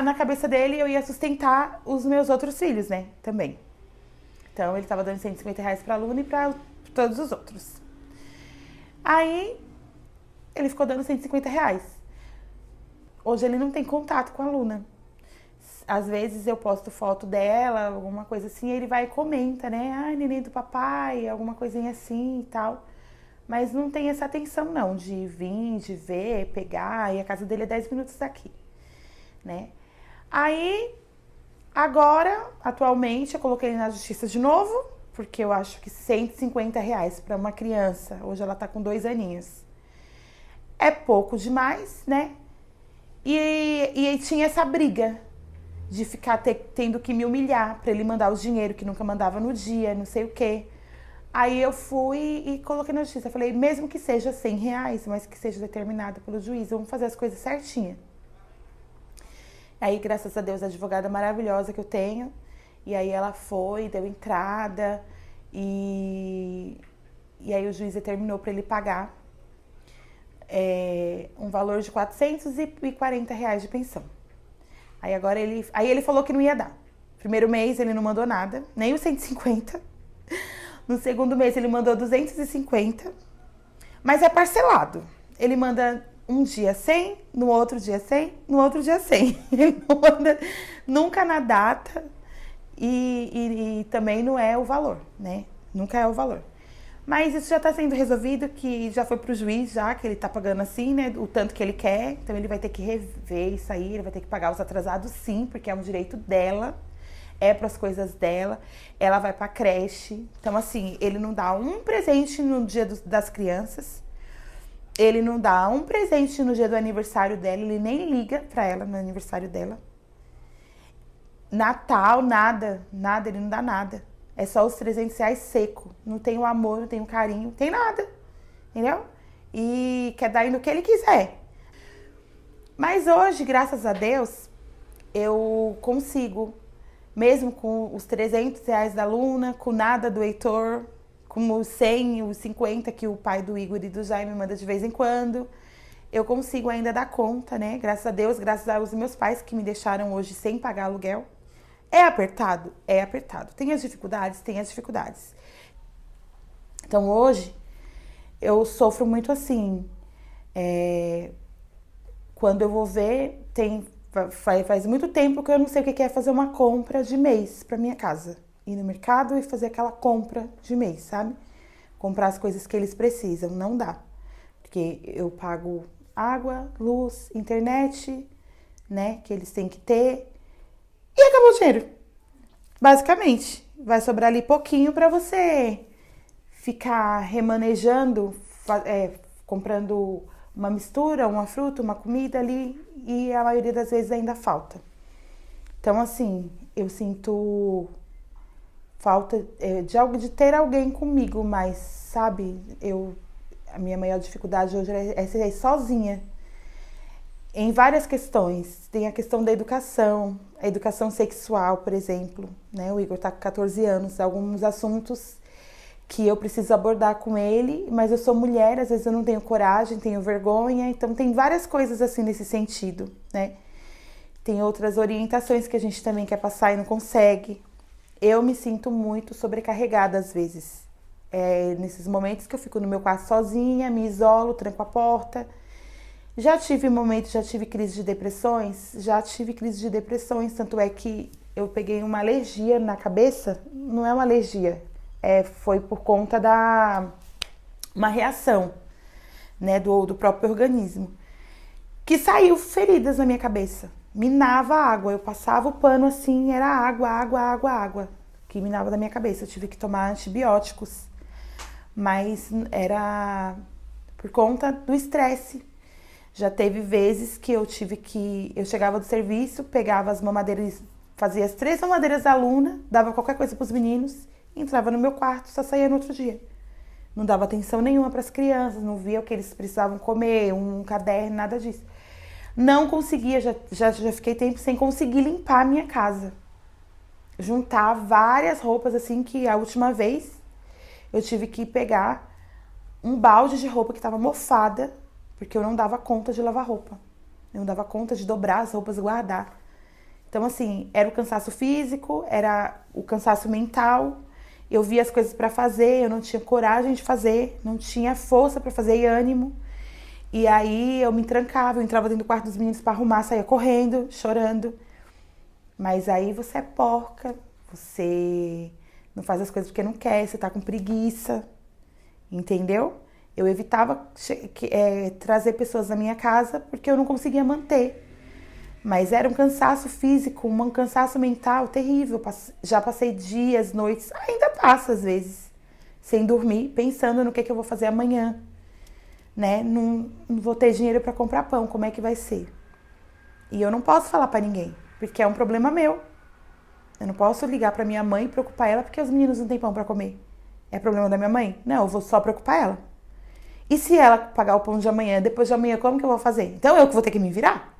na cabeça dele, eu ia sustentar os meus outros filhos, né? Também. Então, ele estava dando R$150 para a Luna e para todos os outros. Aí, ele ficou dando R$150. Hoje, ele não tem contato com a Luna. Às vezes, eu posto foto dela, alguma coisa assim, ele vai e comenta, né? Ai, neném do papai, alguma coisinha assim e tal. Mas não tem essa atenção, não, de vir, de ver, pegar. E a casa dele é 10 minutos daqui, né? Aí, agora, atualmente, eu coloquei ele na justiça de novo, porque eu acho que R$150 para uma criança, hoje ela tá com 2 aninhos, é pouco demais, né? E tinha essa briga de ficar tendo que me humilhar para ele mandar o dinheiro que nunca mandava no dia, não sei o quê. Aí eu fui e coloquei na justiça. Falei, mesmo que seja R$100, mas que seja determinado pelo juiz, vamos fazer as coisas certinha. Aí, graças a Deus, a advogada maravilhosa que eu tenho. E aí ela foi, deu entrada. E aí o juiz determinou para ele pagar um valor de R$440 de pensão. Aí agora ele falou que não ia dar. Primeiro mês ele não mandou nada, nem os 150. No segundo mês ele mandou 250. Mas é parcelado. Ele manda um dia 100, no outro dia 100, no outro dia 100. Ele não manda nunca na data e também não é o valor, né? Nunca é o valor. Mas isso já está sendo resolvido, que já foi pro juiz, já que ele tá pagando assim, né? O tanto que ele quer. Então ele vai ter que rever isso aí, ele vai ter que pagar os atrasados sim, porque é um direito dela, é para as coisas dela. Ela vai pra creche. Então, assim, ele não dá um presente no dia das crianças, ele não dá um presente no dia do aniversário dela, ele nem liga pra ela no aniversário dela. Natal, nada, ele não dá nada. É só os R$300 seco. Não tem o amor, não tem o carinho, não tem nada. Entendeu? E quer dar no que ele quiser. Mas hoje, graças a Deus, eu consigo, mesmo com os R$300 da Luna, com nada do Heitor, com os 100, os 50 que o pai do Igor e do Jaime manda de vez em quando, eu consigo ainda dar conta, né? Graças a Deus, graças aos meus pais que me deixaram hoje sem pagar aluguel. É apertado? É apertado. Tem as dificuldades? Tem as dificuldades. Então, hoje, eu sofro muito assim. Quando eu vou ver, faz muito tempo que eu não sei o que é fazer uma compra de mês para minha casa. Ir no mercado e fazer aquela compra de mês, sabe? Comprar as coisas que eles precisam. Não dá. Porque eu pago água, luz, internet, né? Que eles têm que ter. E acabou o dinheiro. Basicamente, vai sobrar ali pouquinho para você ficar remanejando, comprando uma mistura, uma fruta, uma comida ali, e a maioria das vezes ainda falta. Então, assim, eu sinto falta de ter alguém comigo, mas, sabe, A minha maior dificuldade hoje é ser sozinha. Em várias questões. Tem a questão da educação, a educação sexual, por exemplo, né? O Igor tá com 14 anos, alguns assuntos que eu preciso abordar com ele, mas eu sou mulher, às vezes eu não tenho coragem, tenho vergonha, então tem várias coisas assim nesse sentido, né? Tem outras orientações que a gente também quer passar e não consegue. Eu me sinto muito sobrecarregada às vezes. Nesses momentos que eu fico no meu quarto sozinha, me isolo, tranco a porta. Já tive crise de depressões, tanto é que eu peguei uma alergia na cabeça, não é uma alergia, foi por conta uma reação, né, do próprio organismo, que saiu feridas na minha cabeça, minava a água, eu passava o pano assim, era água, que minava da minha cabeça, eu tive que tomar antibióticos, mas era por conta do estresse. Já teve vezes que eu chegava do serviço, pegava as mamadeiras, fazia as 3 mamadeiras da Luna, dava qualquer coisa para os meninos, entrava no meu quarto, só saía no outro dia. Não dava atenção nenhuma para as crianças, não via o que eles precisavam comer, um caderno, nada disso. Não conseguia, já fiquei tempo sem conseguir limpar a minha casa. Juntar várias roupas, assim, que a última vez eu tive que pegar um balde de roupa que estava mofada, porque eu não dava conta de lavar roupa. Eu não dava conta de dobrar as roupas e guardar. Então, assim, era o cansaço físico, era o cansaço mental. Eu via as coisas para fazer, eu não tinha coragem de fazer, não tinha força para fazer e ânimo. E aí eu me trancava, eu entrava dentro do quarto dos meninos para arrumar, saía correndo, chorando. Mas aí você é porca, você não faz as coisas porque não quer, você tá com preguiça, entendeu? Eu evitava trazer pessoas na minha casa porque eu não conseguia manter. Mas era um cansaço físico, um cansaço mental terrível. Já passei dias, noites, ainda passo às vezes, sem dormir, pensando no que eu vou fazer amanhã. Né? Não vou ter dinheiro para comprar pão, como é que vai ser? E eu não posso falar para ninguém, porque é um problema meu. Eu não posso ligar para minha mãe e preocupar ela porque os meninos não têm pão para comer. É problema da minha mãe? Não, eu vou só preocupar ela. E se ela pagar o pão de amanhã, depois de amanhã, como que eu vou fazer? Então eu que vou ter que me virar,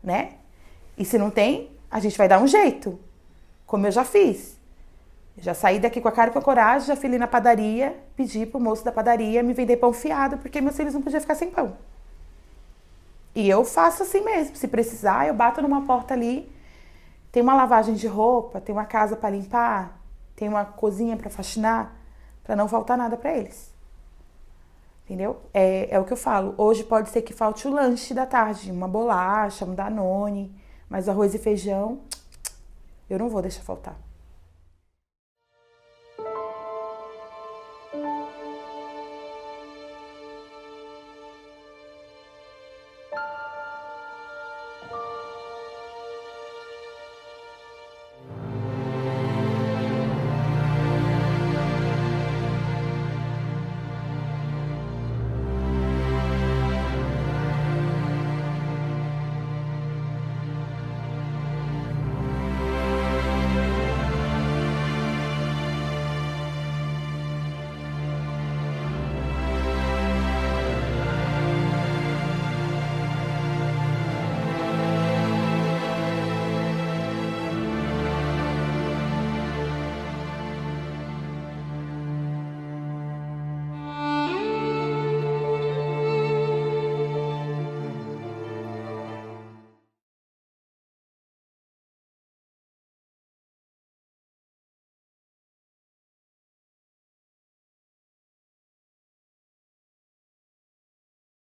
né? E se não tem, a gente vai dar um jeito, como eu já fiz. Eu já saí daqui com a cara e com a coragem, já fui ali na padaria, pedi pro moço da padaria me vender pão fiado, porque meus filhos não podiam ficar sem pão. E eu faço assim mesmo, se precisar, eu bato numa porta ali, tem uma lavagem de roupa, tem uma casa para limpar, tem uma cozinha para faxinar, para não faltar nada para eles. Entendeu? É o que eu falo. Hoje pode ser que falte o lanche da tarde, uma bolacha, um Danone, mas arroz e feijão, eu não vou deixar faltar.